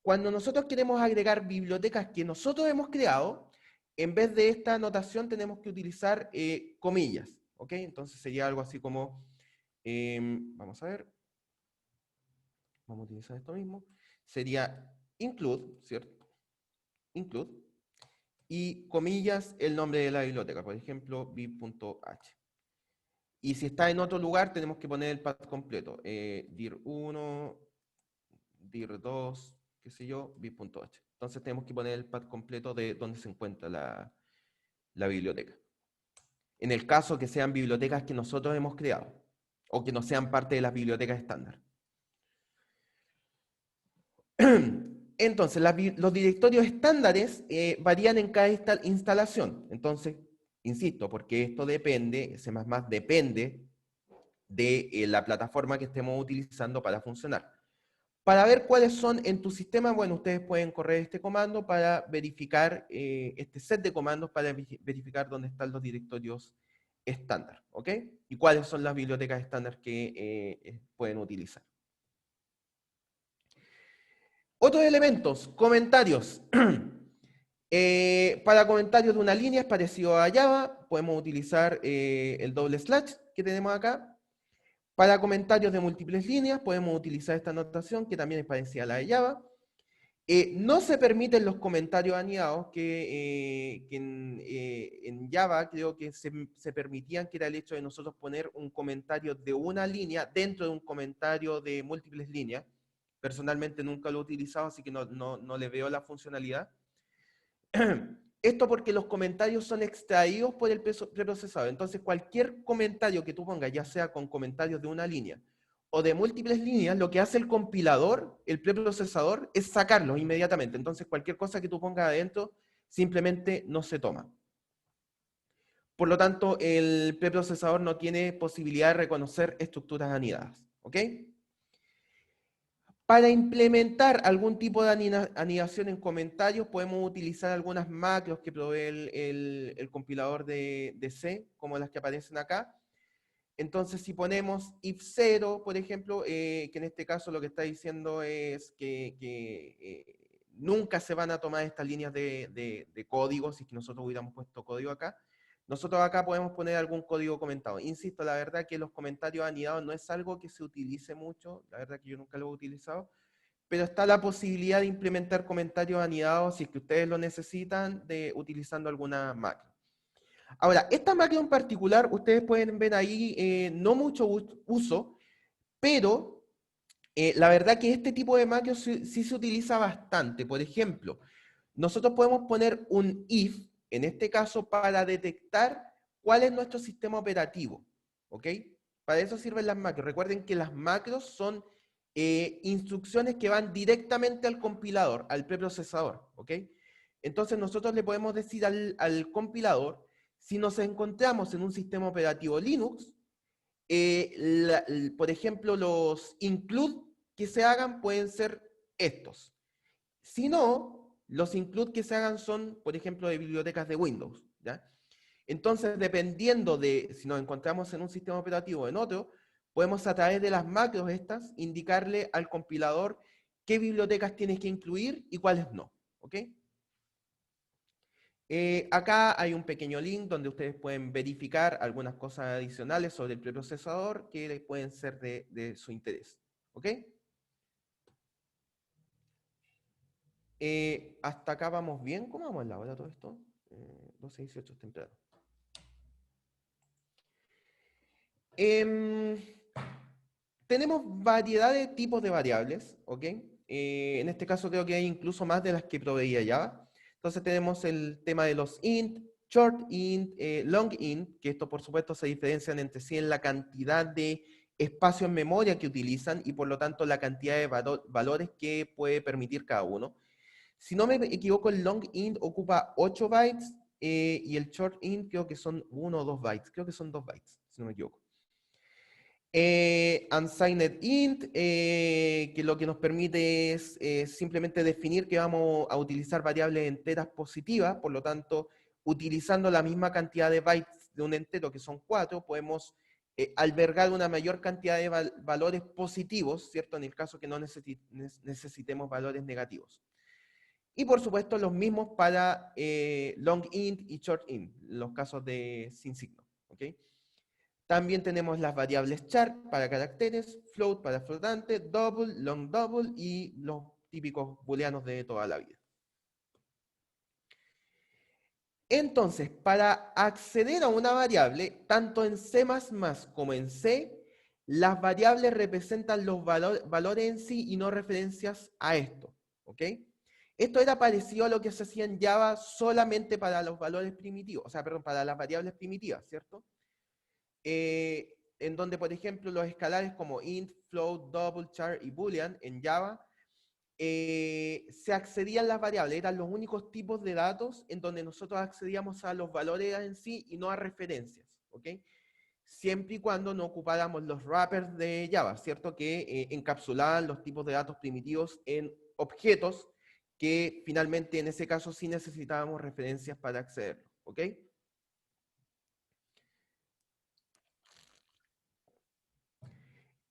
Cuando nosotros queremos agregar bibliotecas que nosotros hemos creado, en vez de esta notación tenemos que utilizar comillas. ¿Ok? Entonces sería algo así como, vamos a ver, vamos a utilizar esto mismo, sería include, ¿cierto? Include, y comillas el nombre de la biblioteca, por ejemplo, bib.h. Y si está en otro lugar, tenemos que poner el path completo, dir1, dir2, qué sé yo, bib.h. Entonces tenemos que poner el path completo de donde se encuentra la biblioteca. En el caso que sean bibliotecas que nosotros hemos creado, o que no sean parte de las bibliotecas estándar. Entonces, los directorios estándares varían en cada instalación. Entonces, insisto, porque esto depende, C++ depende de la plataforma que estemos utilizando para funcionar. Para ver cuáles son en tu sistema, bueno, ustedes pueden correr este comando para verificar, este set de comandos para verificar dónde están los directorios estándar, ¿ok? Y cuáles son las bibliotecas estándar que pueden utilizar. Otros elementos, comentarios. Para comentarios de una línea es parecido a Java, podemos utilizar el doble slash que tenemos acá. Para comentarios de múltiples líneas podemos utilizar esta notación que también es parecida a la de Java. No se permiten los comentarios anidados que en Java creo que se permitían, que era el hecho de nosotros poner un comentario de una línea dentro de un comentario de múltiples líneas. Personalmente nunca lo he utilizado, así que no le veo la funcionalidad. Esto porque los comentarios son extraídos por el preprocesador. Entonces, cualquier comentario que tú pongas, ya sea con comentarios de una línea o de múltiples líneas, lo que hace el compilador, el preprocesador, es sacarlos inmediatamente. Entonces, cualquier cosa que tú pongas adentro, simplemente no se toma. Por lo tanto, el preprocesador no tiene posibilidad de reconocer estructuras anidadas. ¿Ok? Para implementar algún tipo de anidación en comentarios, podemos utilizar algunas macros que provee el compilador de C, como las que aparecen acá. Entonces, si ponemos if0, por ejemplo, que en este caso lo que está diciendo es que nunca se van a tomar estas líneas de código, si es que nosotros hubiéramos puesto código acá. Nosotros acá podemos poner algún código comentado. Insisto, la verdad que los comentarios anidados no es algo que se utilice mucho, la verdad que yo nunca lo he utilizado, pero está la posibilidad de implementar comentarios anidados si es que ustedes lo necesitan, utilizando alguna macro. Ahora, esta macro en particular, ustedes pueden ver ahí no mucho uso, pero la verdad que este tipo de macro sí se utiliza bastante. Por ejemplo, nosotros podemos poner un if, en este caso, para detectar cuál es nuestro sistema operativo. ¿Ok? Para eso sirven las macros. Recuerden que las macros son instrucciones que van directamente al compilador, al preprocesador. ¿Ok? Entonces nosotros le podemos decir al compilador, si nos encontramos en un sistema operativo Linux, por ejemplo, los include que se hagan pueden ser estos. Si no, los include que se hagan son, por ejemplo, de bibliotecas de Windows. ¿Ya? Entonces, dependiendo de si nos encontramos en un sistema operativo o en otro, podemos a través de las macros estas indicarle al compilador qué bibliotecas tienes que incluir y cuáles no. ¿Ok? Acá hay un pequeño link donde ustedes pueden verificar algunas cosas adicionales sobre el preprocesador que pueden ser de su interés. ¿Ok? Hasta acá vamos bien. ¿Cómo vamos en la hora todo esto? 12:18 es temprano. Tenemos variedad de tipos de variables, ¿ok? En este caso creo que hay incluso más de las que proveía Java. Entonces tenemos el tema de los int, short int, long int, que esto por supuesto se diferencian entre sí en la cantidad de espacio en memoria que utilizan y por lo tanto la cantidad de valores que puede permitir cada uno. Si no me equivoco, el long int ocupa 8 bytes y el short int creo que son 1 o 2 bytes. Creo que son 2 bytes, si no me equivoco. Unsigned int, que lo que nos permite es simplemente definir que vamos a utilizar variables enteras positivas, por lo tanto, utilizando la misma cantidad de bytes de un entero, que son 4, podemos albergar una mayor cantidad de valores positivos, ¿cierto? En el caso que no necesitemos valores negativos. Y por supuesto los mismos para long int y short int, los casos de sin signo, ¿ok? También tenemos las variables char para caracteres, float para flotante, double, long double y los típicos booleanos de toda la vida. Entonces, para acceder a una variable, tanto en C++ como en C, las variables representan los valores en sí y no referencias a esto, ¿ok? Esto era parecido a lo que se hacía en Java solamente para los valores primitivos, o sea, perdón, para las variables primitivas, ¿cierto? En donde, por ejemplo, los escalares como int, float, double, char y boolean en Java, se accedían las variables, eran los únicos tipos de datos en donde nosotros accedíamos a los valores en sí y no a referencias, ¿ok? Siempre y cuando no ocupáramos los wrappers de Java, ¿cierto? Que encapsulaban los tipos de datos primitivos en objetos que finalmente en ese caso sí necesitábamos referencias para acceder, ¿ok?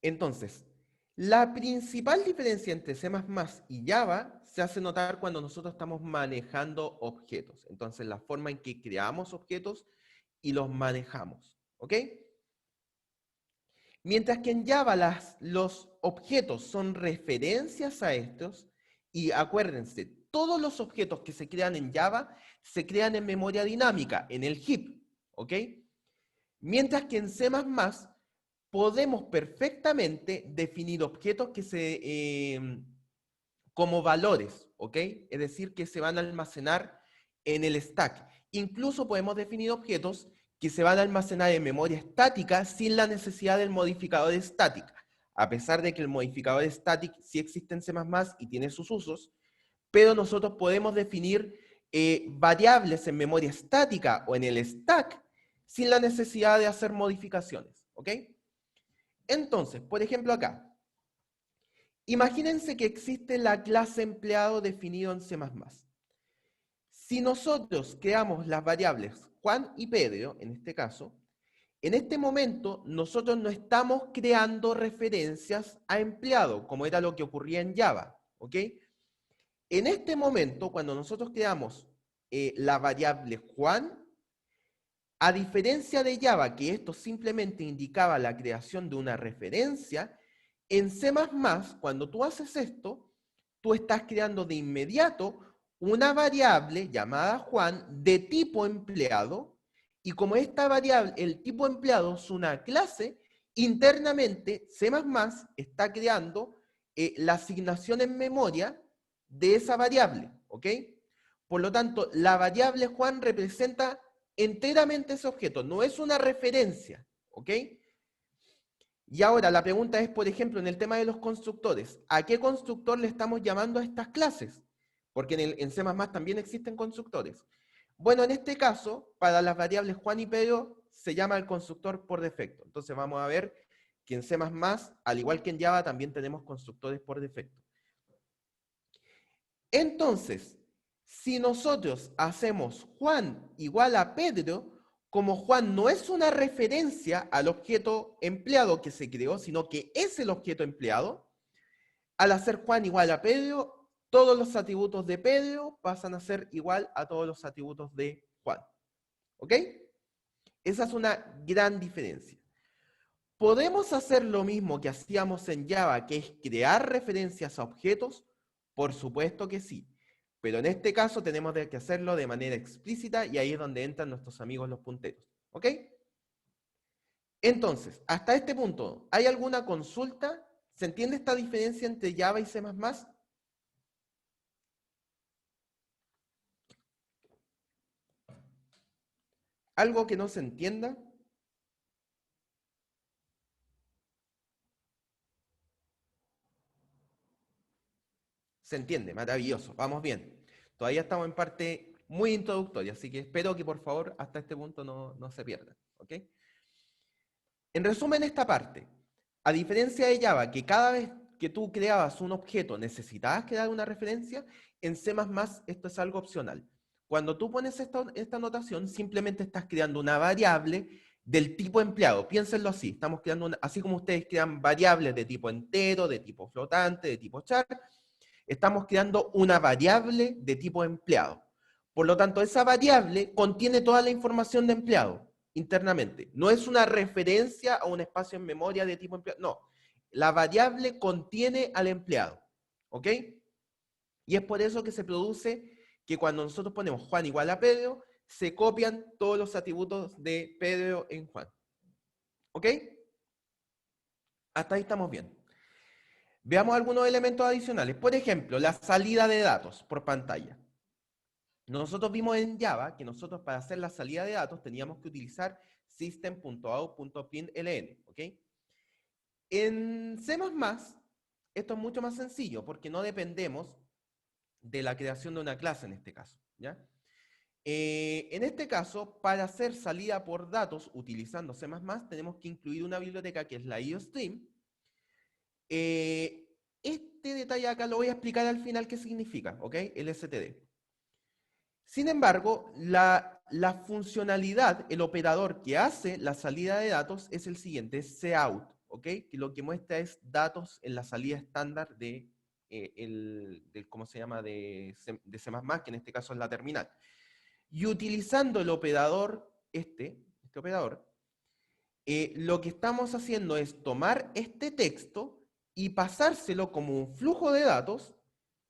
Entonces, la principal diferencia entre C++ y Java se hace notar cuando nosotros estamos manejando objetos. Entonces, la forma en que creamos objetos y los manejamos, ¿ok? Mientras que en Java los objetos son referencias a estos, y acuérdense, todos los objetos que se crean en Java se crean en memoria dinámica, en el heap, ¿ok? Mientras que en C++ podemos perfectamente definir objetos como valores, ¿ok? Es decir, que se van a almacenar en el stack. Incluso podemos definir objetos que se van a almacenar en memoria estática sin la necesidad del modificador static. A pesar de que el modificador static sí existe en C++ y tiene sus usos, pero nosotros podemos definir variables en memoria estática o en el stack sin la necesidad de hacer modificaciones, ¿ok? Entonces, por ejemplo acá, imagínense que existe la clase empleado definido en C++. Si nosotros creamos las variables Juan y Pedro, en este caso, en este momento nosotros no estamos creando referencias a empleado, como era lo que ocurría en Java, ¿ok? En este momento, cuando nosotros creamos la variable Juan, a diferencia de Java, que esto simplemente indicaba la creación de una referencia, en C++, cuando tú haces esto, tú estás creando de inmediato una variable llamada Juan de tipo empleado, y como esta variable, el tipo empleado es una clase, internamente C++ está creando la asignación en memoria de esa variable, ¿ok? Por lo tanto, la variable Juan representa enteramente ese objeto, no es una referencia, ¿ok? Y ahora la pregunta es, por ejemplo, en el tema de los constructores, ¿a qué constructor le estamos llamando a estas clases? Porque en C++ también existen constructores. Bueno, en este caso, para las variables Juan y Pedro, se llama el constructor por defecto. Entonces vamos a ver que en C++, al igual que en Java, también tenemos constructores por defecto. Entonces, si nosotros hacemos Juan igual a Pedro, como Juan no es una referencia al objeto empleado que se creó, sino que es el objeto empleado, al hacer Juan igual a Pedro, todos los atributos de Pedro pasan a ser igual a todos los atributos de Juan. ¿Ok? Esa es una gran diferencia. ¿Podemos hacer lo mismo que hacíamos en Java, que es crear referencias a objetos? Por supuesto que sí. Pero en este caso tenemos que hacerlo de manera explícita y ahí es donde entran nuestros amigos los punteros. ¿Ok? Entonces, hasta este punto, ¿hay alguna consulta? ¿Se entiende esta diferencia entre Java y C++? ¿Algo que no se entienda? Se entiende, maravilloso, vamos bien. Todavía estamos en parte muy introductoria, así que espero que por favor hasta este punto no se pierdan, ¿ok? En resumen, esta parte, a diferencia de Java, que cada vez que tú creabas un objeto necesitabas crear una referencia, en C++ esto es algo opcional. Cuando tú pones esta notación, simplemente estás creando una variable del tipo empleado. Piénsenlo así, estamos creando así como ustedes crean variables de tipo entero, de tipo flotante, de tipo char, estamos creando una variable de tipo empleado. Por lo tanto, esa variable contiene toda la información de empleado internamente. No es una referencia a un espacio en memoria de tipo empleado, no. La variable contiene al empleado, ¿ok? Y es por eso que se produce que cuando nosotros ponemos Juan igual a Pedro, se copian todos los atributos de Pedro en Juan. ¿Ok? Hasta ahí estamos bien. Veamos algunos elementos adicionales. Por ejemplo, la salida de datos por pantalla. Nosotros vimos en Java que nosotros para hacer la salida de datos teníamos que utilizar system.out.println, ¿ok? En C++ esto es mucho más sencillo porque no dependemos de la creación de una clase en este caso, ¿ya? En este caso, para hacer salida por datos utilizando C++, tenemos que incluir una biblioteca que es la IOStream. Este detalle acá lo voy a explicar al final qué significa, ¿ok? El std. Sin embargo, la funcionalidad, el operador que hace la salida de datos es el siguiente, es cout, ¿ok? Que lo que muestra es datos en la salida estándar de, ¿cómo se llama? De C++, que en este caso es la terminal. Y utilizando el operador, este operador, lo que estamos haciendo es tomar este texto y pasárselo como un flujo de datos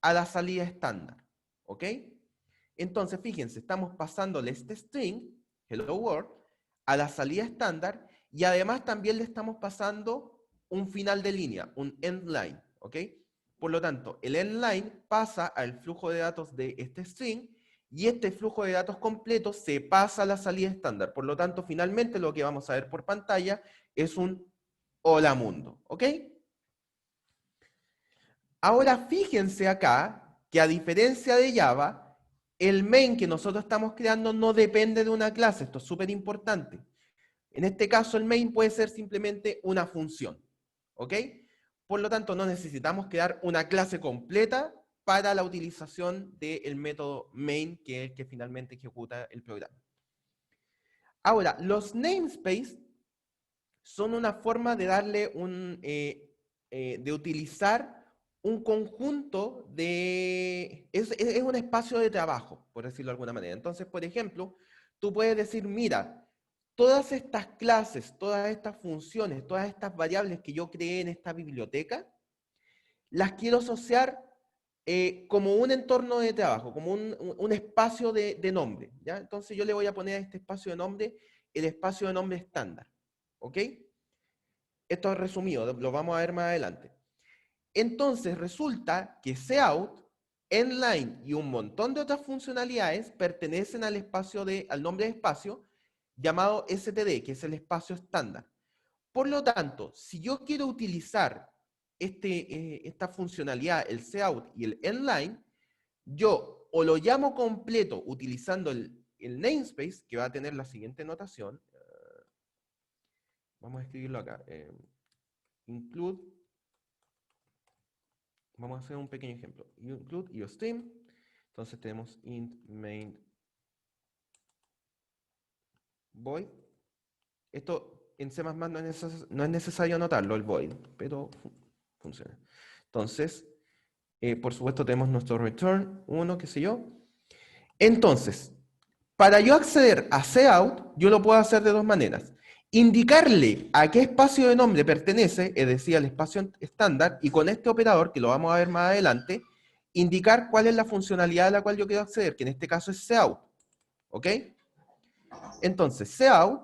a la salida estándar, ¿ok? Entonces, fíjense, estamos pasándole este string, hello world, a la salida estándar y además también le estamos pasando un final de línea, un end line, ¿ok? Por lo tanto, el end line pasa al flujo de datos de este string y este flujo de datos completo se pasa a la salida estándar. Por lo tanto, finalmente lo que vamos a ver por pantalla es un hola mundo, ¿ok? Ahora fíjense acá que a diferencia de Java, el main que nosotros estamos creando no depende de una clase. Esto es súper importante. En este caso, el main puede ser simplemente una función, ¿ok? Por lo tanto, no necesitamos crear una clase completa para la utilización del método main, que es el que finalmente ejecuta el programa. Ahora, los namespace son una forma de darle de utilizar un conjunto de... Es un espacio de trabajo, por decirlo de alguna manera. Entonces, por ejemplo, tú puedes decir, mira, todas estas clases, todas estas funciones, todas estas variables que yo creé en esta biblioteca, las quiero asociar como un entorno de trabajo, como un espacio de nombre, ¿ya? Entonces yo le voy a poner a este espacio de nombre el espacio de nombre estándar, ¿ok? Esto es resumido, lo vamos a ver más adelante. Entonces resulta que cout, endline y un montón de otras funcionalidades pertenecen al nombre de espacio llamado std, que es el espacio estándar. Por lo tanto, si yo quiero utilizar esta funcionalidad, el cout y el endline, yo o lo llamo completo utilizando el namespace, que va a tener la siguiente notación. Vamos a escribirlo acá. Include, vamos a hacer un pequeño ejemplo. Include IOStream. Entonces tenemos int main void. Esto en C++ no es necesario anotarlo, el void, pero funciona. Entonces, por supuesto tenemos nuestro return 1, qué sé yo. Entonces, para yo acceder a cout, yo lo puedo hacer de dos maneras. Indicarle a qué espacio de nombre pertenece, es decir, al espacio estándar, y con este operador, que lo vamos a ver más adelante, indicar cuál es la funcionalidad a la cual yo quiero acceder, que en este caso es cout. ¿Ok? Entonces, cout,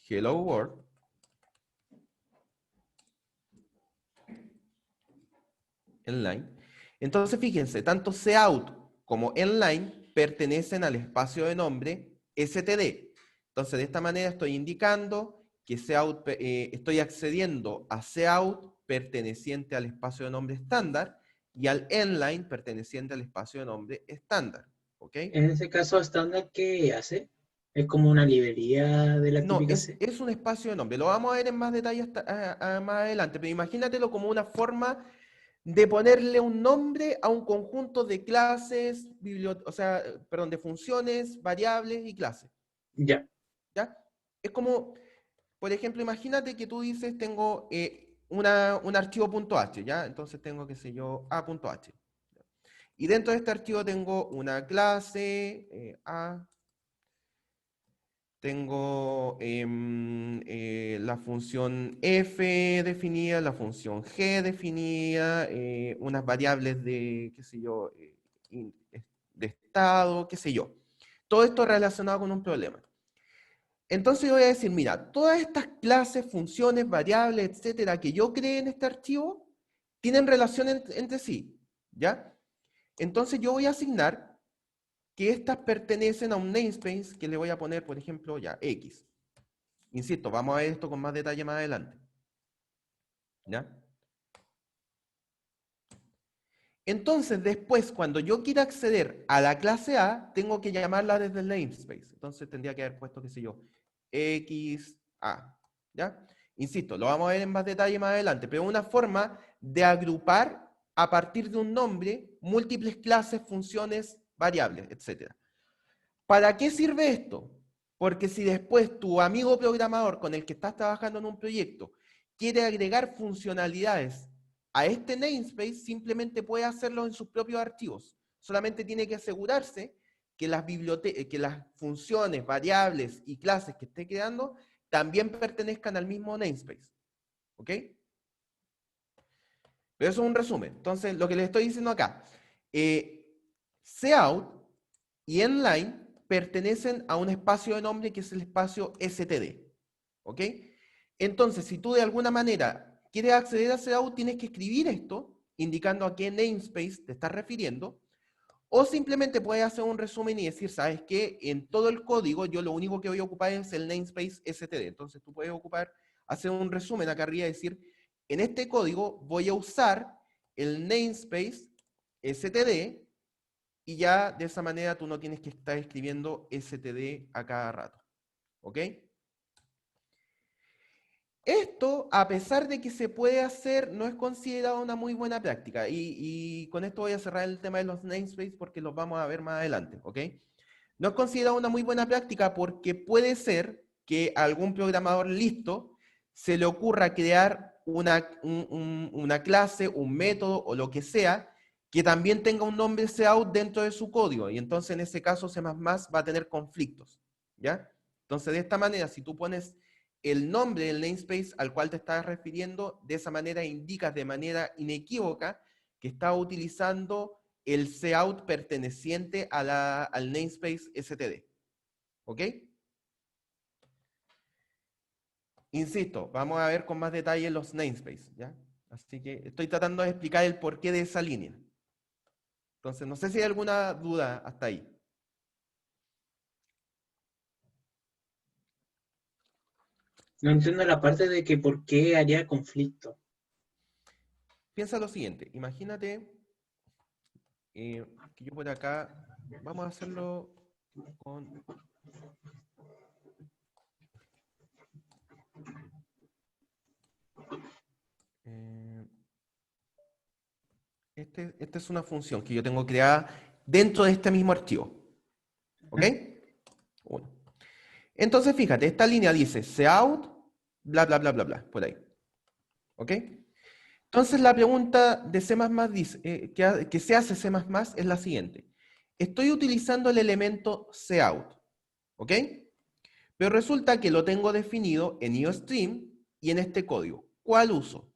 hello world, endline. Entonces, fíjense, tanto cout como endline pertenecen al espacio de nombre std. Entonces, de esta manera estoy indicando que cout, estoy accediendo a cout perteneciente al espacio de nombre estándar y al endline perteneciente al espacio de nombre estándar. ¿Ok? En ese caso, estándar, ¿qué hace? Es como una librería de la No, típica es, C. es un espacio de nombre. Lo vamos a ver en más detalle más adelante, pero imagínatelo como una forma de ponerle un nombre a un conjunto de clases, o sea, perdón, de funciones, variables y clases. Ya. ¿Ya? Es como, por ejemplo, imagínate que tú dices, tengo un archivo .h, ¿ya? Entonces tengo, qué sé yo, a.h. Y dentro de este archivo tengo una clase, a, tengo la función f definida, la función g definida, unas variables de, qué sé yo, de estado, qué sé yo. Todo esto relacionado con un problema. Entonces yo voy a decir, mira, todas estas clases, funciones, variables, etcétera, que yo creé en este archivo, tienen relación entre sí, ¿ya? Entonces yo voy a asignar que estas pertenecen a un namespace que le voy a poner, por ejemplo, ya, X. Insisto, vamos a ver esto con más detalle más adelante. ¿Ya? Entonces, después, cuando yo quiera acceder a la clase A, tengo que llamarla desde el namespace. Entonces, tendría que haber puesto, qué sé yo, XA. ¿Ya? Insisto, lo vamos a ver en más detalle más adelante, pero es una forma de agrupar a partir de un nombre múltiples clases, funciones, variables, etc. ¿Para qué sirve esto? Porque si después tu amigo programador con el que estás trabajando en un proyecto quiere agregar funcionalidades a este namespace, simplemente puede hacerlo en sus propios archivos. Solamente tiene que asegurarse que que las funciones, variables y clases que esté creando también pertenezcan al mismo namespace. ¿Ok? Pero eso es un resumen. Entonces, lo que les estoy diciendo acá, cout y endline pertenecen a un espacio de nombre que es el espacio std. ¿Ok? Entonces, si tú de alguna manera quieres acceder a cout, tienes que escribir esto, indicando a qué namespace te estás refiriendo, o simplemente puedes hacer un resumen y decir, ¿sabes qué? En todo el código yo lo único que voy a ocupar es el namespace std. Entonces tú puedes hacer un resumen acá arriba y decir, en este código voy a usar el namespace std y ya de esa manera tú no tienes que estar escribiendo std a cada rato. ¿Ok? Esto, a pesar de que se puede hacer, no es considerado una muy buena práctica. Y con esto voy a cerrar el tema de los namespaces porque los vamos a ver más adelante. ¿Ok? No es considerado una muy buena práctica porque puede ser que a algún programador listo se le ocurra crear una clase, un método o lo que sea que también tenga un nombre cout dentro de su código. Y entonces en ese caso C++ va a tener conflictos. ¿Ya? Entonces de esta manera, si tú pones el nombre del namespace al cual te estás refiriendo, de esa manera indicas de manera inequívoca que estás utilizando el cout perteneciente al namespace std. ¿Ok? Insisto, vamos a ver con más detalle los namespaces, ¿ya? Así que estoy tratando de explicar el porqué de esa línea. Entonces, no sé si hay alguna duda hasta ahí. No entiendo la parte de que por qué haría conflicto. Piensa lo siguiente, imagínate que yo por acá, vamos a hacerlo con... Esta es una función que yo tengo creada dentro de este mismo archivo. ¿Ok? Uno. Entonces, fíjate, esta línea dice cout, bla, bla, bla, bla, bla, por ahí. ¿Ok? Entonces, la pregunta de C++ dice, que se hace C++ es la siguiente. Estoy utilizando el elemento cout. ¿Ok? Pero resulta que lo tengo definido en IOStream y en este código. ¿Cuál uso?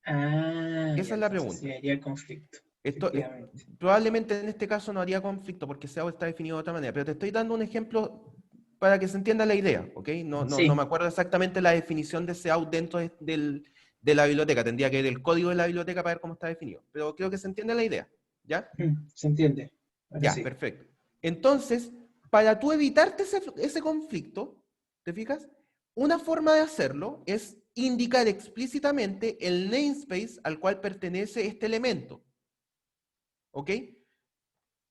Ah, Esa ya, es la entonces sí pregunta. haría conflicto, Esto efectivamente. probablemente en este caso no haría conflicto porque cout está definido de otra manera, pero te estoy dando un ejemplo para que se entienda la idea, ¿ok? No me Sí, acuerdo exactamente la definición de cout dentro de la biblioteca, tendría que ver el código de la biblioteca para ver cómo está definido, pero creo que se entiende la idea, ¿ya? se entiende. Ahora Ya, sí. perfecto. Entonces, para tú evitarte ese conflicto, ¿te fijas? Una forma de hacerlo es indicar explícitamente el namespace al cual pertenece este elemento. ¿Ok?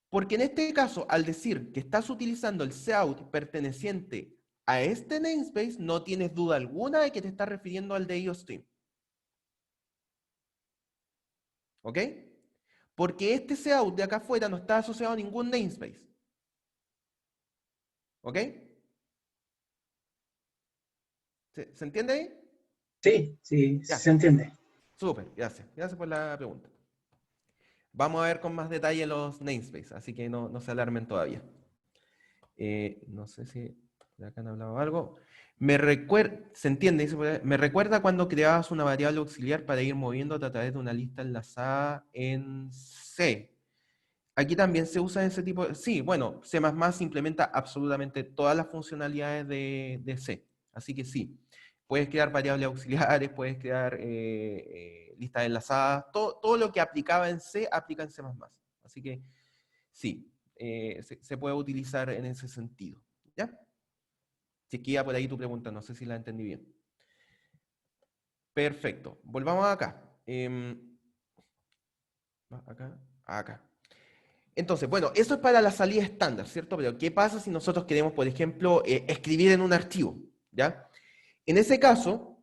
Porque en este caso, al decir que estás utilizando el cout perteneciente a este namespace, no tienes duda alguna de que te estás refiriendo al de IOStream. ¿Ok? Porque este cout de acá afuera no está asociado a ningún namespace. ¿Ok? ¿Se entiende ahí? Sí, sí, Ya. se entiende. Súper, gracias. Gracias por la pregunta. Vamos a ver con más detalle los namespaces, así que no se alarmen todavía. No sé si de acá han hablado algo. ¿Se entiende? Dice por ahí, me recuerda cuando creabas una variable auxiliar para ir moviéndote a través de una lista enlazada en C. Aquí también se usa ese tipo de... Sí, bueno, C++ implementa absolutamente todas las funcionalidades de C. Así que sí, puedes crear variables auxiliares, puedes crear listas enlazadas, todo lo que aplicaba en C, aplica en C++. Así que sí, se puede utilizar en ese sentido. ¿Ya? Si es que iba por ahí tu pregunta, no sé si la entendí bien. Perfecto, volvamos acá. Acá. Entonces, bueno, eso es para la salida estándar, ¿cierto? Pero ¿qué pasa si nosotros queremos, por ejemplo, escribir en un archivo? ¿Ya? En ese caso,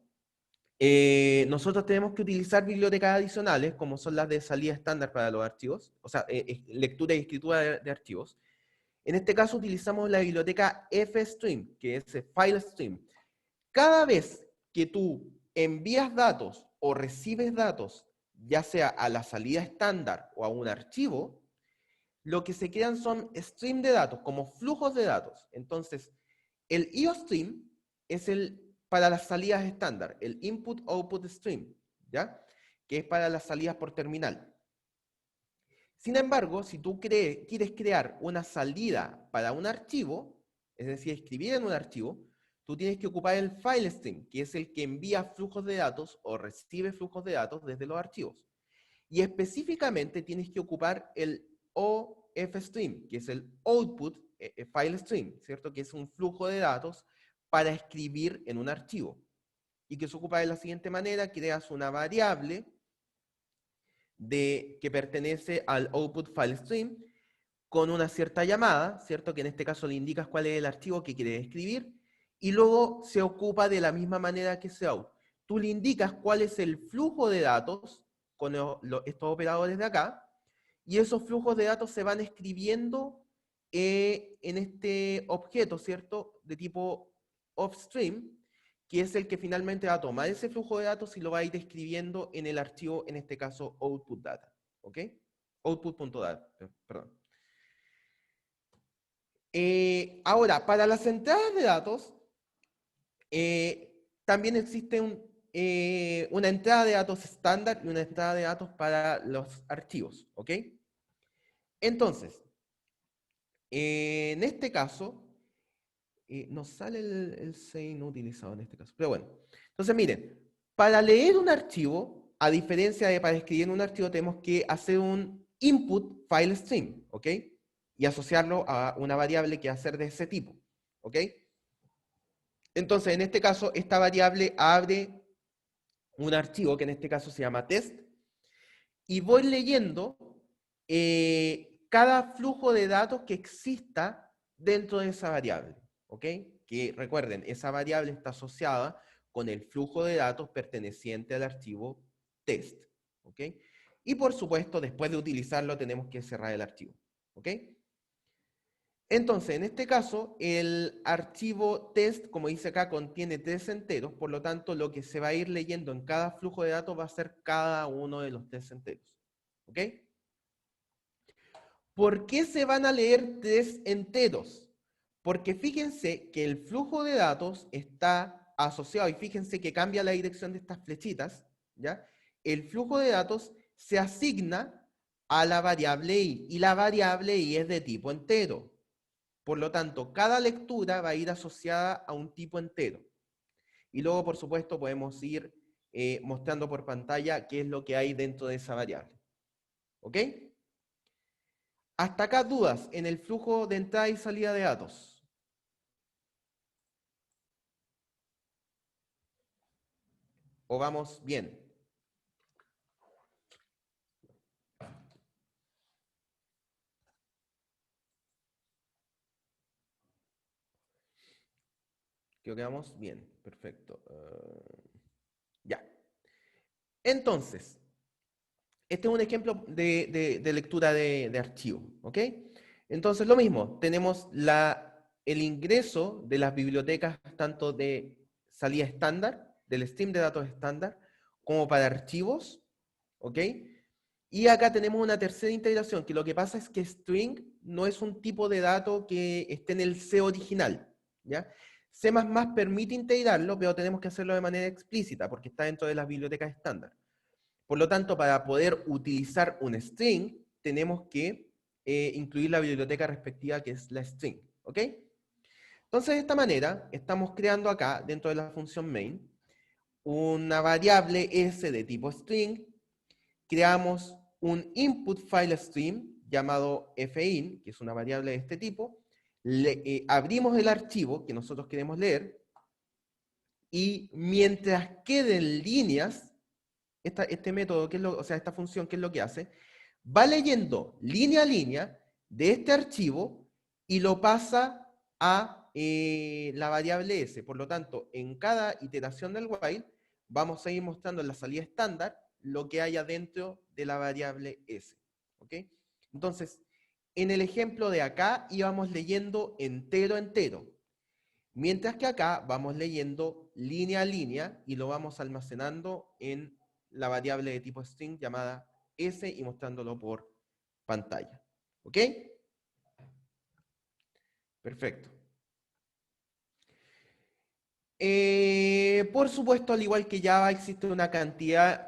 nosotros tenemos que utilizar bibliotecas adicionales, como son las de salida estándar para los archivos, o sea, lectura y escritura de archivos. En este caso utilizamos la biblioteca FStream, que es FileStream. Cada vez que tú envías datos o recibes datos, ya sea a la salida estándar o a un archivo, lo que se crean son streams de datos, como flujos de datos. Entonces, el IOStream es para las salidas estándar, el Input-Output Stream, ¿ya? Que es para las salidas por terminal. Sin embargo, si tú quieres crear una salida para un archivo, es decir, escribir en un archivo, tú tienes que ocupar el FileStream, que es el que envía flujos de datos o recibe flujos de datos desde los archivos. Y específicamente tienes que ocupar el OFStream, que es el Output File Stream, ¿cierto? Que es un flujo de datos para escribir en un archivo. Y que se ocupa de la siguiente manera: creas una variable que pertenece al Output File Stream con una cierta llamada, ¿cierto? Que en este caso le indicas cuál es el archivo que quieres escribir, y luego se ocupa de la misma manera que Cout. Tú le indicas cuál es el flujo de datos con estos operadores de acá, y esos flujos de datos se van escribiendo en este objeto, ¿cierto? De tipo offstream, que es el que finalmente va a tomar ese flujo de datos y lo va a ir escribiendo en el archivo, en este caso output data, ¿ok? Output.data, perdón. Ahora, para las entradas de datos, también existe una entrada de datos estándar y una entrada de datos para los archivos, ¿ok? Entonces, en este caso, nos sale el sein utilizado en este caso, pero bueno. Entonces, miren, para leer un archivo, a diferencia de para escribir un archivo, tenemos que hacer un input file stream, ¿ok? Y asociarlo a una variable que va a ser de ese tipo, ¿ok? Entonces, en este caso, esta variable abre un archivo que en este caso se llama test, y voy leyendo cada flujo de datos que exista dentro de esa variable, ¿ok? Que recuerden, esa variable está asociada con el flujo de datos perteneciente al archivo test, ¿ok? Y por supuesto, después de utilizarlo, tenemos que cerrar el archivo, ¿ok? Entonces, en este caso, el archivo test, como dice acá, contiene 3 enteros, por lo tanto, lo que se va a ir leyendo en cada flujo de datos va a ser cada uno de los 3 enteros. ¿Ok? ¿Por qué se van a leer 3 enteros? Porque fíjense que el flujo de datos está asociado, y fíjense que cambia la dirección de estas flechitas, ¿ya? El flujo de datos se asigna a la variable i, y la variable i es de tipo entero. Por lo tanto, cada lectura va a ir asociada a un tipo entero. Y luego, por supuesto, podemos ir mostrando por pantalla qué es lo que hay dentro de esa variable. ¿Ok? Hasta acá dudas en el flujo de entrada y salida de datos. ¿O vamos bien? Creo que vamos bien. Perfecto. Ya. Entonces, este es un ejemplo de lectura de archivo. ¿Ok? Entonces, lo mismo. Tenemos el ingreso de las bibliotecas tanto de salida estándar, del stream de datos estándar, como para archivos. ¿Ok? Y acá tenemos una tercera integración, que lo que pasa es que string no es un tipo de dato que esté en el C original, ¿ya? C++ permite integrarlo, pero tenemos que hacerlo de manera explícita, porque está dentro de las bibliotecas estándar. Por lo tanto, para poder utilizar un string, tenemos que incluir la biblioteca respectiva, que es la string, ¿ok? Entonces, de esta manera, estamos creando acá, dentro de la función main, una variable S de tipo string. Creamos un input file stream llamado fin, que es una variable de este tipo. Abrimos el archivo que nosotros queremos leer y mientras queden líneas, este método, o sea, esta función, ¿qué es lo que hace? Va leyendo línea a línea de este archivo y lo pasa a la variable S. Por lo tanto, en cada iteración del while, vamos a ir mostrando en la salida estándar lo que haya dentro de la variable S. ¿Ok? Entonces, en el ejemplo de acá íbamos leyendo entero a entero, mientras que acá vamos leyendo línea a línea y lo vamos almacenando en la variable de tipo string llamada S y mostrándolo por pantalla. ¿Ok? Perfecto. Por supuesto, al igual que Java, existe una cantidad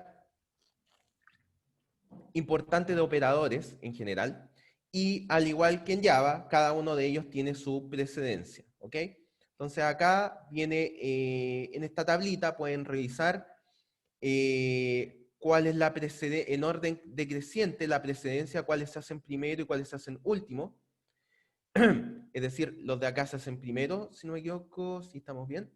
importante de operadores en general, y al igual que en Java, cada uno de ellos tiene su precedencia, ¿ok? Entonces acá viene, en esta tablita pueden revisar cuál es la precedencia, en orden decreciente, la precedencia, cuáles se hacen primero y cuáles se hacen último. Es decir, los de acá se hacen primero, si no me equivoco, si estamos bien.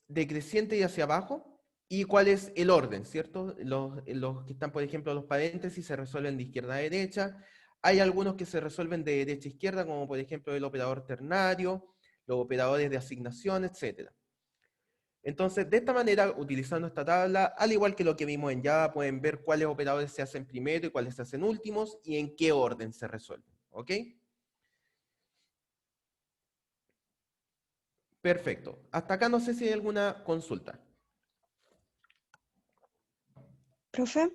Decreciente y hacia abajo. ¿Y cuál es el orden, cierto? Los que están, por ejemplo, los paréntesis se resuelven de izquierda a derecha. Hay algunos que se resuelven de derecha a izquierda, como por ejemplo el operador ternario, los operadores de asignación, etc. Entonces, de esta manera, utilizando esta tabla, al igual que lo que vimos en Java, pueden ver cuáles operadores se hacen primero y cuáles se hacen últimos y en qué orden se resuelven. ¿Ok? Perfecto. Hasta acá no sé si hay alguna consulta. Profe,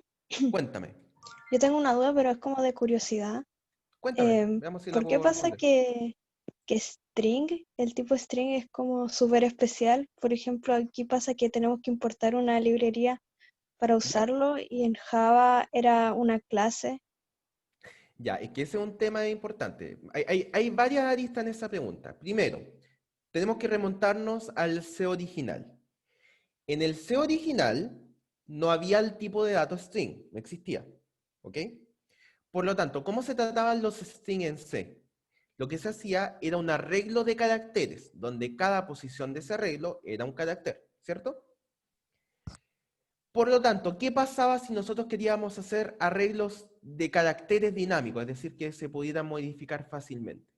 Cuéntame. yo tengo una duda, pero es como de curiosidad. Cuéntame. Veamos si la ¿Por qué puedo pasa responder. que string, el tipo string es como súper especial? Por ejemplo, aquí pasa que tenemos que importar una librería para usarlo y en Java era una clase. Ya, es que ese es un tema importante. Hay varias aristas en esa pregunta. Primero, tenemos que remontarnos al C original. En el C original no había el tipo de dato string, no existía. ¿Ok? Por lo tanto, ¿cómo se trataban los string en C? Lo que se hacía era un arreglo de caracteres, donde cada posición de ese arreglo era un carácter, ¿cierto? Por lo tanto, ¿qué pasaba si nosotros queríamos hacer arreglos de caracteres dinámicos? Es decir, que se pudieran modificar fácilmente.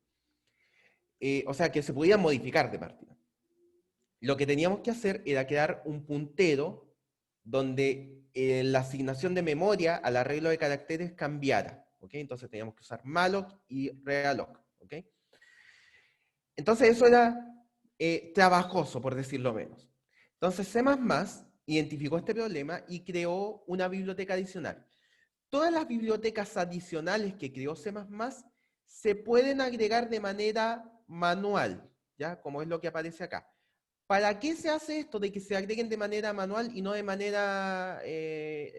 O sea, que se pudieran modificar de partida. Lo que teníamos que hacer era crear un puntero donde la asignación de memoria al arreglo de caracteres cambiara. ¿Ok? Entonces teníamos que usar malloc y realloc. ¿Ok? Entonces eso era trabajoso, por decirlo menos. Entonces C++ identificó este problema y creó una biblioteca adicional. Todas las bibliotecas adicionales que creó C++ se pueden agregar de manera manual, ¿ya? Como es lo que aparece acá. ¿Para qué se hace esto de que se agreguen de manera manual y no de manera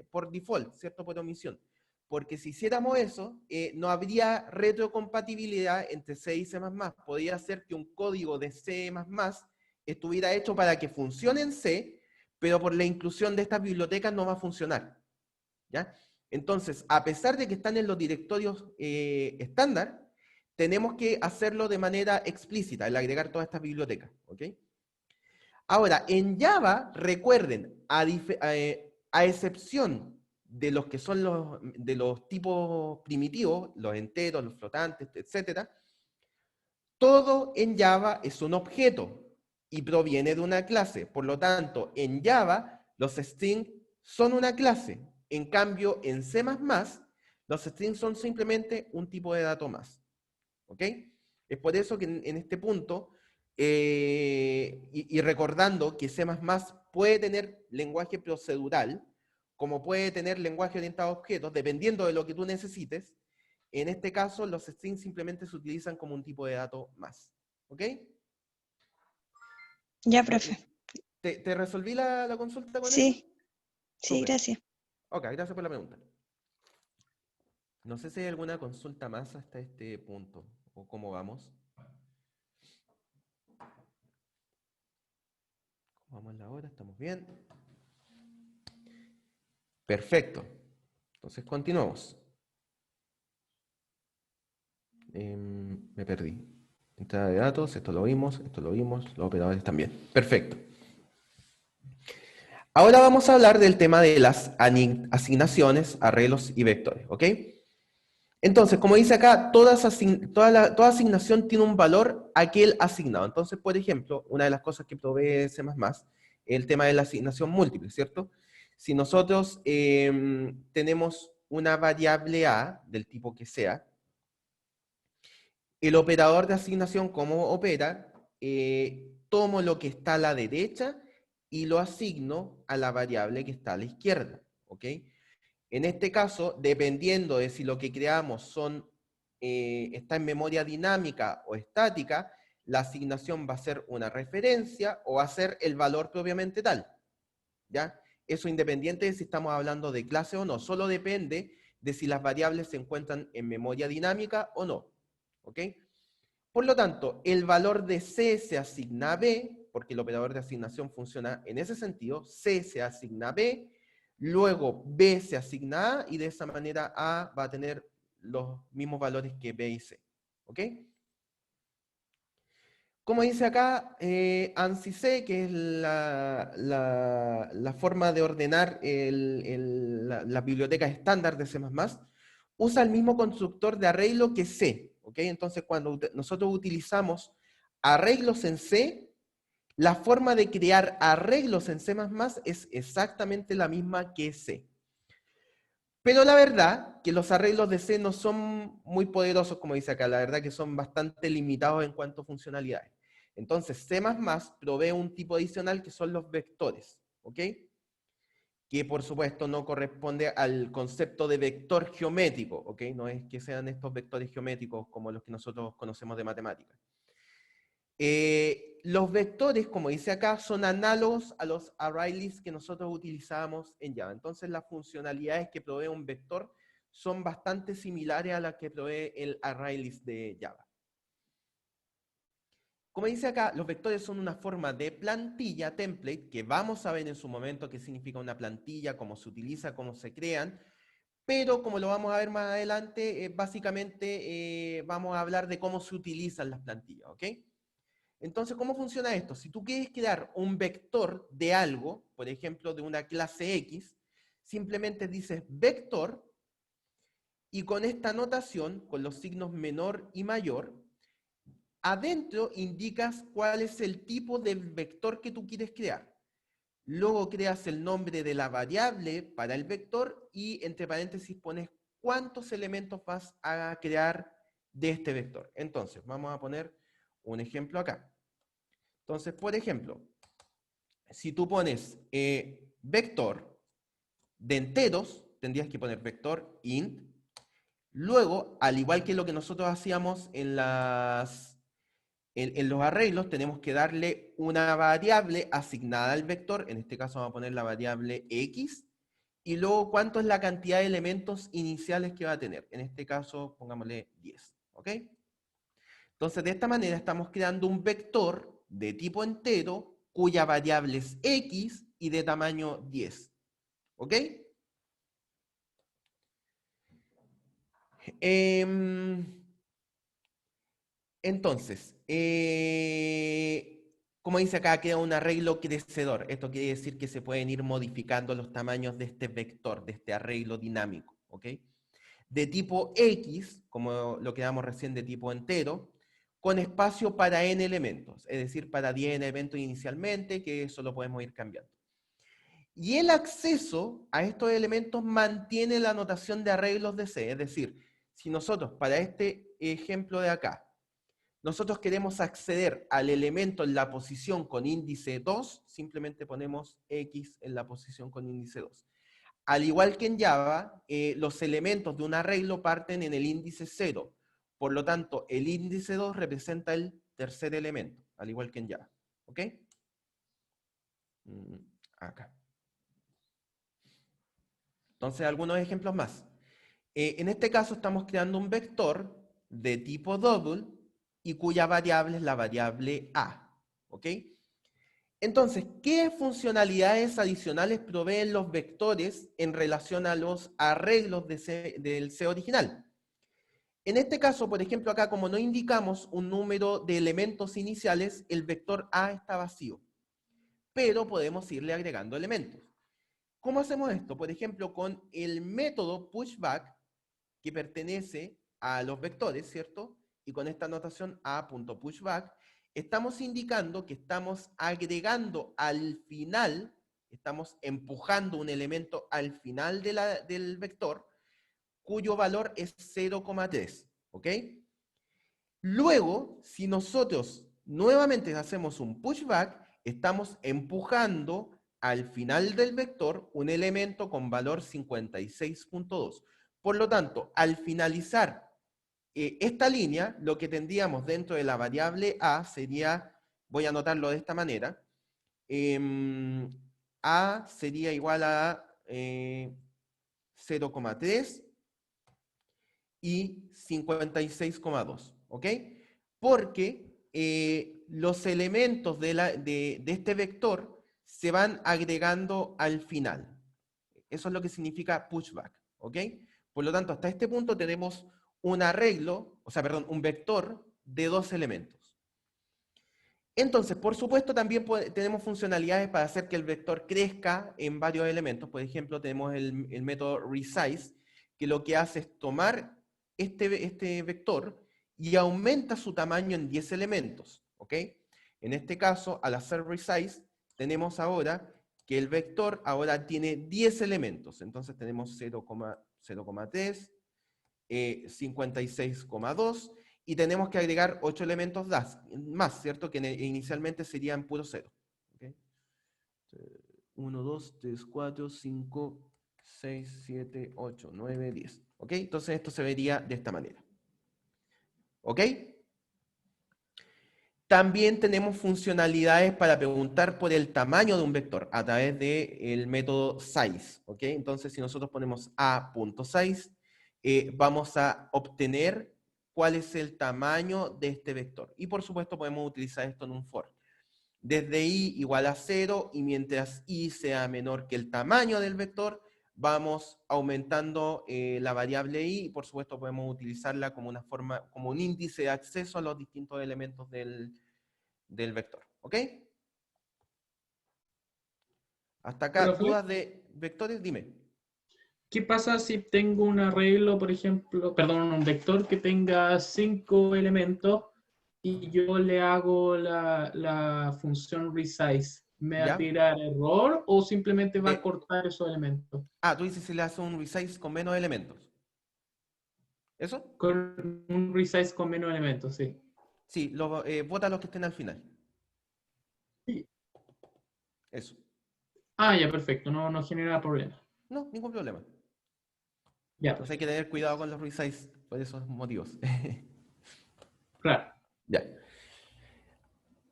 por default, ¿cierto? Por omisión. Porque si hiciéramos eso, no habría retrocompatibilidad entre C y C++. Podría ser que un código de C++ estuviera hecho para que funcione en C, pero por la inclusión de estas bibliotecas no va a funcionar, ¿ya? Entonces, a pesar de que están en los directorios estándar, tenemos que hacerlo de manera explícita, el agregar todas estas bibliotecas, ¿ok? Ahora, en Java, recuerden, a excepción de los que son de los tipos primitivos, los enteros, los flotantes, etc., todo en Java es un objeto y proviene de una clase. Por lo tanto, en Java, los strings son una clase. En cambio, en C++, los strings son simplemente un tipo de dato más. ¿Ok? Es por eso que en este punto, y recordando que C++ puede tener lenguaje procedural, como puede tener lenguaje orientado a objetos, dependiendo de lo que tú necesites, en este caso los strings simplemente se utilizan como un tipo de dato más. ¿Ok? Ya, profe. ¿Te resolví la consulta con eso? Sí, sí, Súper. gracias. Ok, gracias por la pregunta. No sé si hay alguna consulta más hasta este punto, o cómo vamos. Vamos en la hora, estamos bien. Perfecto. Entonces continuamos. Me perdí. Entrada de datos, esto lo vimos, los operadores también. Perfecto. Ahora vamos a hablar del tema de las asignaciones, arreglos y vectores, ¿ok? Entonces, como dice acá, toda asignación tiene un valor a aquel asignado. Entonces, por ejemplo, una de las cosas que provee C++ es el tema de la asignación múltiple, ¿cierto? Si nosotros tenemos una variable A, del tipo que sea, el operador de asignación, ¿cómo opera? Tomo lo que está a la derecha y lo asigno a la variable que está a la izquierda, ¿ok? En este caso, dependiendo de si lo que creamos está en memoria dinámica o estática, la asignación va a ser una referencia o va a ser el valor propiamente tal, ¿ya? Eso independiente de si estamos hablando de clase o no, solo depende de si las variables se encuentran en memoria dinámica o no, ¿ok? Por lo tanto, el valor de C se asigna a B, porque el operador de asignación funciona en ese sentido, C se asigna a B, luego B se asigna a, y de esa manera A va a tener los mismos valores que B y C. ¿Ok? Como dice acá, ANSI C, que es la forma de ordenar las bibliotecas estándar de C++, usa el mismo constructor de arreglo que C. ¿Ok? Entonces, cuando nosotros utilizamos arreglos en C, la forma de crear arreglos en C++ es exactamente la misma que C. Pero la verdad que los arreglos de C no son muy poderosos, como dice acá. La verdad que son bastante limitados en cuanto a funcionalidades. Entonces, C++ provee un tipo adicional que son los vectores. ¿Ok? Que por supuesto no corresponde al concepto de vector geométrico, ¿ok? No es que sean estos vectores geométricos como los que nosotros conocemos de matemáticas. Los vectores, como dice acá, son análogos a los array que nosotros utilizamos en Java. Entonces las funcionalidades que provee un vector son bastante similares a las que provee el array de Java. Como dice acá, los vectores son una forma de plantilla, template, que vamos a ver en su momento qué significa una plantilla, cómo se utiliza, cómo se crean, pero como lo vamos a ver más adelante, básicamente vamos a hablar de cómo se utilizan las plantillas, ¿ok? Entonces, ¿cómo funciona esto? Si tú quieres crear un vector de algo, por ejemplo, de una clase X, simplemente dices vector, y con esta notación, con los signos menor y mayor, adentro indicas cuál es el tipo de vector que tú quieres crear. Luego creas el nombre de la variable para el vector y entre paréntesis pones cuántos elementos vas a crear de este vector. Entonces, vamos a poner un ejemplo acá. Entonces, por ejemplo, si tú pones vector de enteros, tendrías que poner vector int. Luego, al igual que lo que nosotros hacíamos en los arreglos, tenemos que darle una variable asignada al vector. En este caso vamos a poner la variable x. Y luego, ¿cuánto es la cantidad de elementos iniciales que va a tener? En este caso, pongámosle 10. ¿Ok? Entonces, de esta manera estamos creando un vector de tipo entero cuya variable es x y de tamaño 10. ¿Ok? Entonces, como dice acá, queda un arreglo crecedor. Esto quiere decir que se pueden ir modificando los tamaños de este vector, de este arreglo dinámico, ¿ok? De tipo X, como lo que damos recién de tipo entero, con espacio para n elementos, es decir, para 10 elementos inicialmente, que eso lo podemos ir cambiando. Y el acceso a estos elementos mantiene la notación de arreglos de C, es decir, si nosotros, para este ejemplo de acá, nosotros queremos acceder al elemento en la posición con índice 2, simplemente ponemos X en la posición con índice 2. Al igual que en Java, los elementos de un arreglo parten en el índice 0. Por lo tanto, el índice 2 representa el tercer elemento, al igual que en Java. ¿Ok? Acá. Entonces, algunos ejemplos más. En este caso, estamos creando un vector de tipo double y cuya variable es la variable A. ¿Ok? Entonces, ¿qué funcionalidades adicionales proveen los vectores en relación a los arreglos del C original? En este caso, por ejemplo, acá como no indicamos un número de elementos iniciales, el vector A está vacío. Pero podemos irle agregando elementos. ¿Cómo hacemos esto? Por ejemplo, con el método pushback, que pertenece a los vectores, ¿cierto? Y con esta notación A.pushback, estamos indicando que estamos agregando al final, estamos empujando un elemento al final del vector, cuyo valor es 0,3, ¿ok? Luego, si nosotros nuevamente hacemos un pushback, estamos empujando al final del vector un elemento con valor 56.2. Por lo tanto, al finalizar esta línea, lo que tendríamos dentro de la variable A sería, voy a anotarlo de esta manera, A sería igual a 0,3 y 56,2, ¿ok? Porque los elementos de este vector se van agregando al final. Eso es lo que significa pushback, ¿ok? Por lo tanto, hasta este punto tenemos un arreglo, o sea, perdón, un vector de 2 elementos. Entonces, por supuesto, también tenemos funcionalidades para hacer que el vector crezca en varios elementos. Por ejemplo, tenemos el método resize, que lo que hace es tomar este vector y aumenta su tamaño en 10 elementos, ¿ok? En este caso, al hacer resize, tenemos ahora que el vector ahora tiene 10 elementos. Entonces tenemos 0,3, 56,2, y tenemos que agregar 8 elementos más, ¿cierto? Que inicialmente serían puro 0. ¿Okay? 1, 2, 3, 4, 5, 6, 7, 8, 9, 10. ¿Ok? Entonces esto se vería de esta manera. ¿Ok? También tenemos funcionalidades para preguntar por el tamaño de un vector a través del método size. ¿Ok? Entonces si nosotros ponemos a.size, vamos a obtener cuál es el tamaño de este vector. Y por supuesto podemos utilizar esto en un for. Desde i igual a 0, y mientras i sea menor que el tamaño del vector, vamos aumentando la variable i, y por supuesto podemos utilizarla como una forma, como un índice de acceso a los distintos elementos del vector. ¿Ok? Hasta acá, Profe, ¿dudas de vectores? Dime. ¿qué pasa si tengo un arreglo, por ejemplo, perdón, un vector que tenga 5 elementos y yo le hago la función resize? ¿Me va a ¿Ya? tirar error o simplemente va a cortar esos elementos? Tú dices si le hace un resize con menos elementos. ¿Eso? Con un resize con menos elementos, sí. Sí, vota los que estén al final. Sí. Eso. Ya, perfecto, no genera problema. No, ningún problema. Ya, Entonces hay que tener cuidado con los resize por esos motivos. claro. Ya.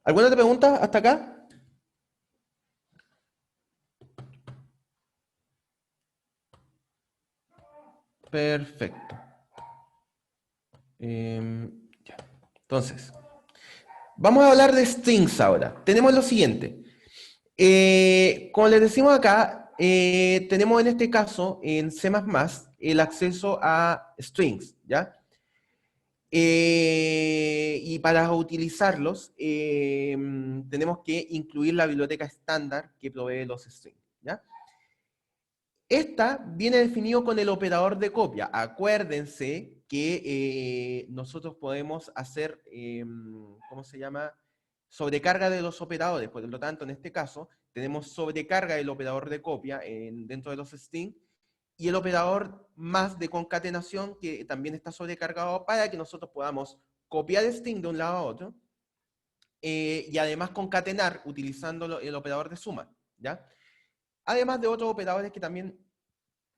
¿Alguna otra pregunta hasta acá? Perfecto. Ya. Entonces, vamos a hablar de strings ahora. Tenemos lo siguiente. Como les decimos acá, tenemos en este caso, en C++, el acceso a strings, ¿ya? Y para utilizarlos, tenemos que incluir la biblioteca estándar que provee los strings, ¿ya? Esta viene definido con el operador de copia. Acuérdense que nosotros podemos hacer, ¿cómo se llama? Sobrecarga de los operadores. Por lo tanto, en este caso, tenemos sobrecarga del operador de copia dentro de los strings y el operador más de concatenación que también está sobrecargado para que nosotros podamos copiar string de un lado a otro y además concatenar utilizando el operador de suma, ¿ya? Además de otros operadores que también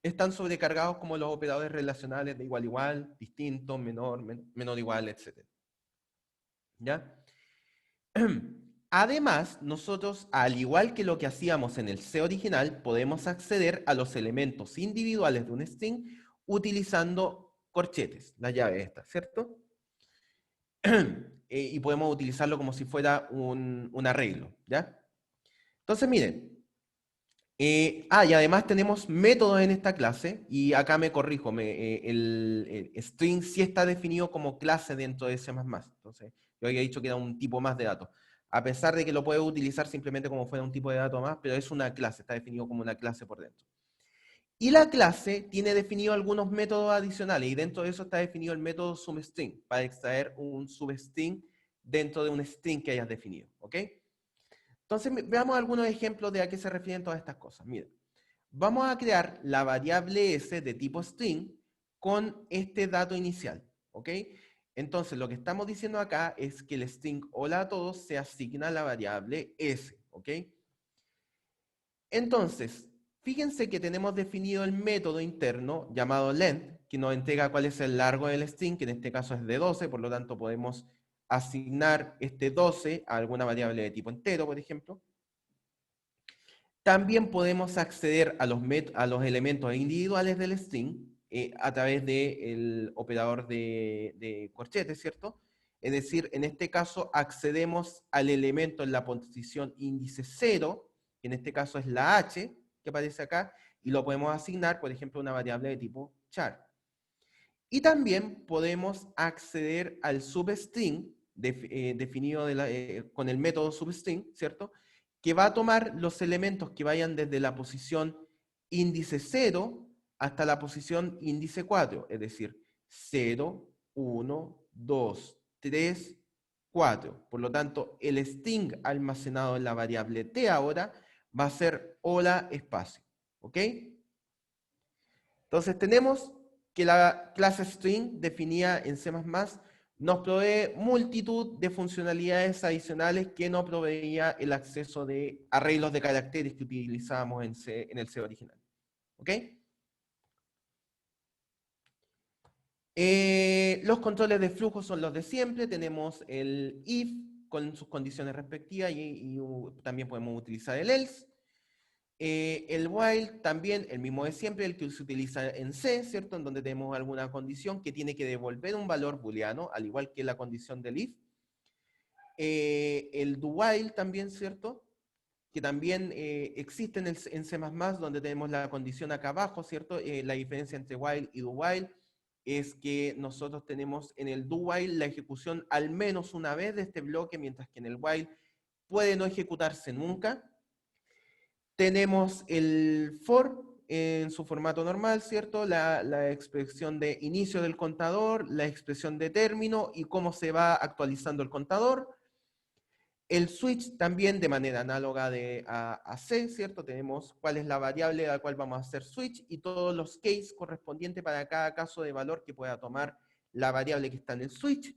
están sobrecargados como los operadores relacionales de igual igual, distinto, menor, menor igual, etc. ¿Ya? Además, nosotros, al igual que lo que hacíamos en el C original, podemos acceder a los elementos individuales de un string utilizando corchetes, la llave esta, ¿cierto? Y podemos utilizarlo como si fuera un arreglo, ¿ya? Entonces, miren. Y además tenemos métodos en esta clase, y acá me corrijo, el string sí está definido como clase dentro de C++. Entonces, yo había dicho que era un tipo más de datos. A pesar de que lo puedo utilizar simplemente como fuera un tipo de dato más, pero es una clase, está definido como una clase por dentro. Y la clase tiene definido algunos métodos adicionales, y dentro de eso está definido el método substring, para extraer un substring dentro de un string que hayas definido, ¿ok? Entonces, veamos algunos ejemplos de a qué se refieren todas estas cosas. Miren, vamos a crear la variable s de tipo string con este dato inicial, ¿ok? Entonces, lo que estamos diciendo acá es que el string hola a todos se asigna a la variable s, ¿ok? Entonces, fíjense que tenemos definido el método interno llamado length, que nos entrega cuál es el largo del string, que en este caso es de 12, por lo tanto podemos asignar este 12 a alguna variable de tipo entero, por ejemplo. También podemos acceder a los elementos individuales del string a través del operador de corchetes, ¿cierto? Es decir, en este caso accedemos al elemento en la posición índice 0, que en este caso es la h, que aparece acá, y lo podemos asignar, por ejemplo, a una variable de tipo char. Y también podemos acceder al substring, definido con el método substring, ¿cierto? Que va a tomar los elementos que vayan desde la posición índice 0 hasta la posición índice 4, es decir, 0, 1, 2, 3, 4. Por lo tanto, el string almacenado en la variable t ahora va a ser hola espacio, ¿ok? Entonces tenemos que la clase string definida en C++ nos provee multitud de funcionalidades adicionales que no proveía el acceso de arreglos de caracteres que utilizábamos en el C original. ¿Ok? Los controles de flujo son los de siempre. Tenemos el if con sus condiciones respectivas y también podemos utilizar el else. El while también, el mismo de siempre, el que se utiliza en C, ¿cierto? En donde tenemos alguna condición que tiene que devolver un valor booleano, al igual que la condición del if. El do while también, ¿cierto? Que también existe en C++, donde tenemos la condición acá abajo, ¿cierto? La diferencia entre while y do while es que nosotros tenemos en el do while la ejecución al menos una vez de este bloque, mientras que en el while puede no ejecutarse nunca. Tenemos el for en su formato normal, ¿cierto? La expresión de inicio del contador, la expresión de término y cómo se va actualizando el contador. El switch también de manera análoga a C, ¿cierto? Tenemos cuál es la variable a la cual vamos a hacer switch y todos los cases correspondientes para cada caso de valor que pueda tomar la variable que está en el switch.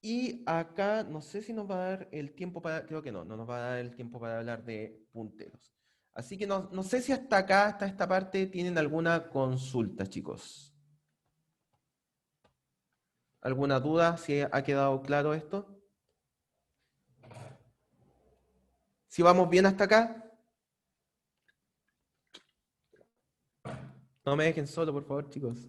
Y acá, no sé si nos va a dar el tiempo para, creo que no nos va a dar el tiempo para hablar de punteros. Así que no sé si hasta acá, hasta esta parte, tienen alguna consulta, chicos. ¿Alguna duda? ¿Si ha quedado claro esto? ¿Si vamos bien hasta acá? No me dejen solo, por favor, chicos.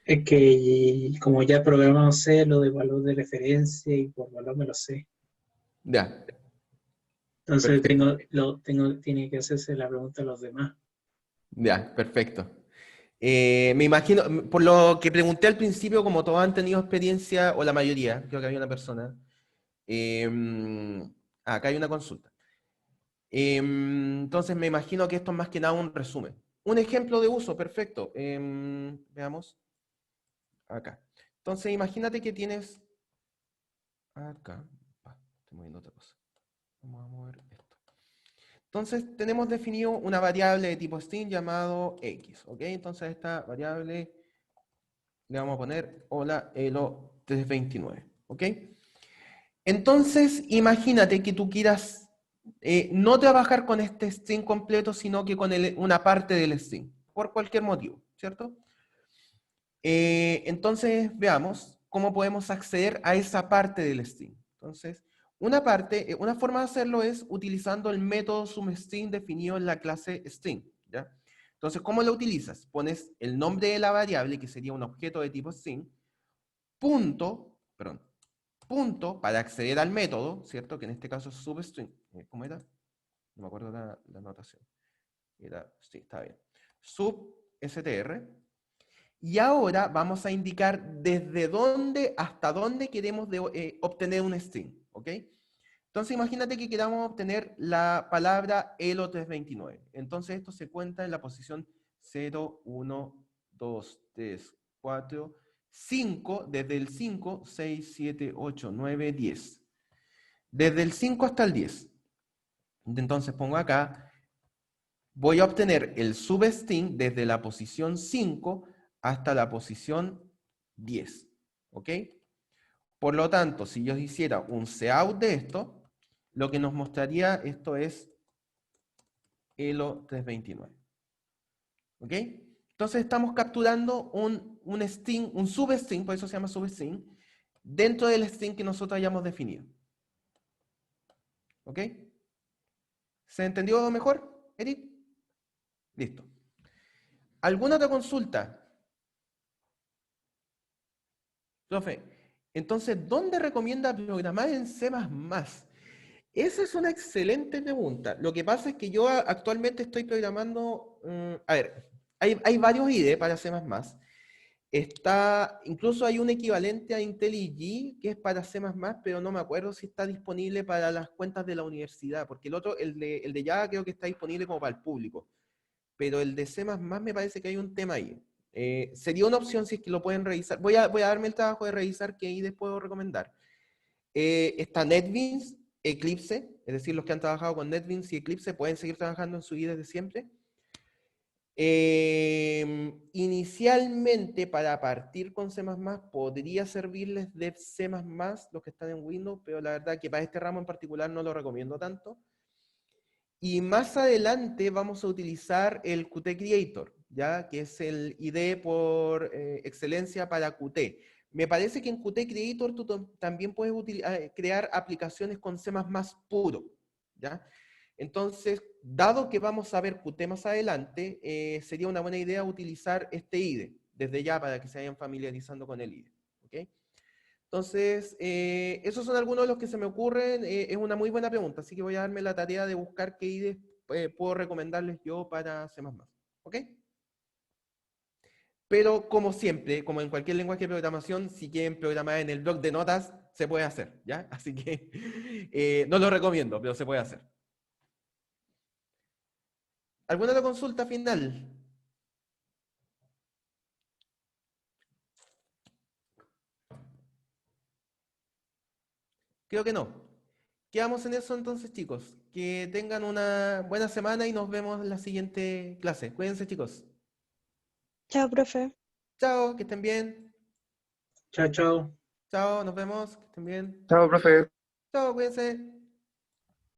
Es que como ya programamos C, lo de valor de referencia y por valor me lo sé. Ya. Entonces Perfecto. tiene que hacerse la pregunta a los demás. Ya, perfecto. Me imagino, por lo que pregunté al principio, como todos han tenido experiencia, o la mayoría, creo que había una persona. Acá hay una consulta. Entonces me imagino que esto es más que nada un resumen. Un ejemplo de uso, perfecto. Veamos. Acá. Entonces imagínate que tienes... Acá. Estoy moviendo otra cosa. Vamos a mover esto. Entonces tenemos definido una variable de tipo string llamado x. ¿Ok? Entonces a esta variable le vamos a poner hola elo329. ¿Ok? Entonces imagínate que tú quieras no trabajar con este string completo, sino que con una parte del string, por cualquier motivo, ¿cierto? Entonces veamos cómo podemos acceder a esa parte del string. Entonces, una forma de hacerlo es utilizando el método substring definido en la clase string, ¿ya? Entonces, ¿cómo lo utilizas? Pones el nombre de la variable, que sería un objeto de tipo string, punto para acceder al método, ¿cierto? Que en este caso es substring. ¿Cómo era? No me acuerdo la anotación. Sí, está bien. Substr. Y ahora vamos a indicar desde dónde hasta dónde queremos obtener un string. ¿Ok? Entonces imagínate que queramos obtener la palabra elo329. Entonces esto se cuenta en la posición 0, 1, 2, 3, 4, 5, desde el 5, 6, 7, 8, 9, 10. Desde el 5 hasta el 10. Entonces pongo acá, voy a obtener el substring desde la posición 5 hasta la posición 10. ¿Ok? Por lo tanto, si yo hiciera un cout de esto, lo que nos mostraría esto es elo329. ¿Ok? Entonces estamos capturando un string, un substring, por eso se llama substring, dentro del string que nosotros hayamos definido. ¿Ok? ¿Se entendió mejor, Eric? Listo. ¿Alguna otra consulta? Profe, entonces, ¿dónde recomienda programar en C++? Esa es una excelente pregunta. Lo que pasa es que yo actualmente estoy programando, a ver, hay varios IDE para C++. Incluso hay un equivalente a IntelliJ que es para C++, pero no me acuerdo si está disponible para las cuentas de la universidad, porque el otro, el de Java creo que está disponible como para el público, pero el de C++ me parece que hay un tema ahí. Sería una opción si es que lo pueden revisar. Voy a darme el trabajo de revisar qué IDE puedo recomendar. Está NetBeans, Eclipse, es decir, los que han trabajado con NetBeans y Eclipse pueden seguir trabajando en su IDE de siempre. Inicialmente, para partir con C++, podría servirles de C++ los que están en Windows, pero la verdad que para este ramo en particular no lo recomiendo tanto. Y más adelante vamos a utilizar el Qt Creator, ¿ya? Que es el IDE por excelencia para Qt. Me parece que en Qt Creator tú también puedes crear aplicaciones con C++ puro, ¿ya? Entonces, dado que vamos a ver Qt más adelante, sería una buena idea utilizar este IDE, desde ya para que se vayan familiarizando con el IDE. ¿Ok? Entonces, esos son algunos de los que se me ocurren. Es una muy buena pregunta, así que voy a darme la tarea de buscar qué IDE puedo recomendarles yo para C++. ¿Ok? Pero como siempre, como en cualquier lenguaje de programación, si quieren programar en el blog de notas, se puede hacer, ¿ya? Así que no lo recomiendo, pero se puede hacer. ¿Alguna otra consulta final? Creo que no. Quedamos en eso entonces, chicos. Que tengan una buena semana y nos vemos en la siguiente clase. Cuídense, chicos. Chao, profe. Chao, que estén bien. Chao, chao. Chao, nos vemos, que estén bien. Chao, profe. Chao, cuídense.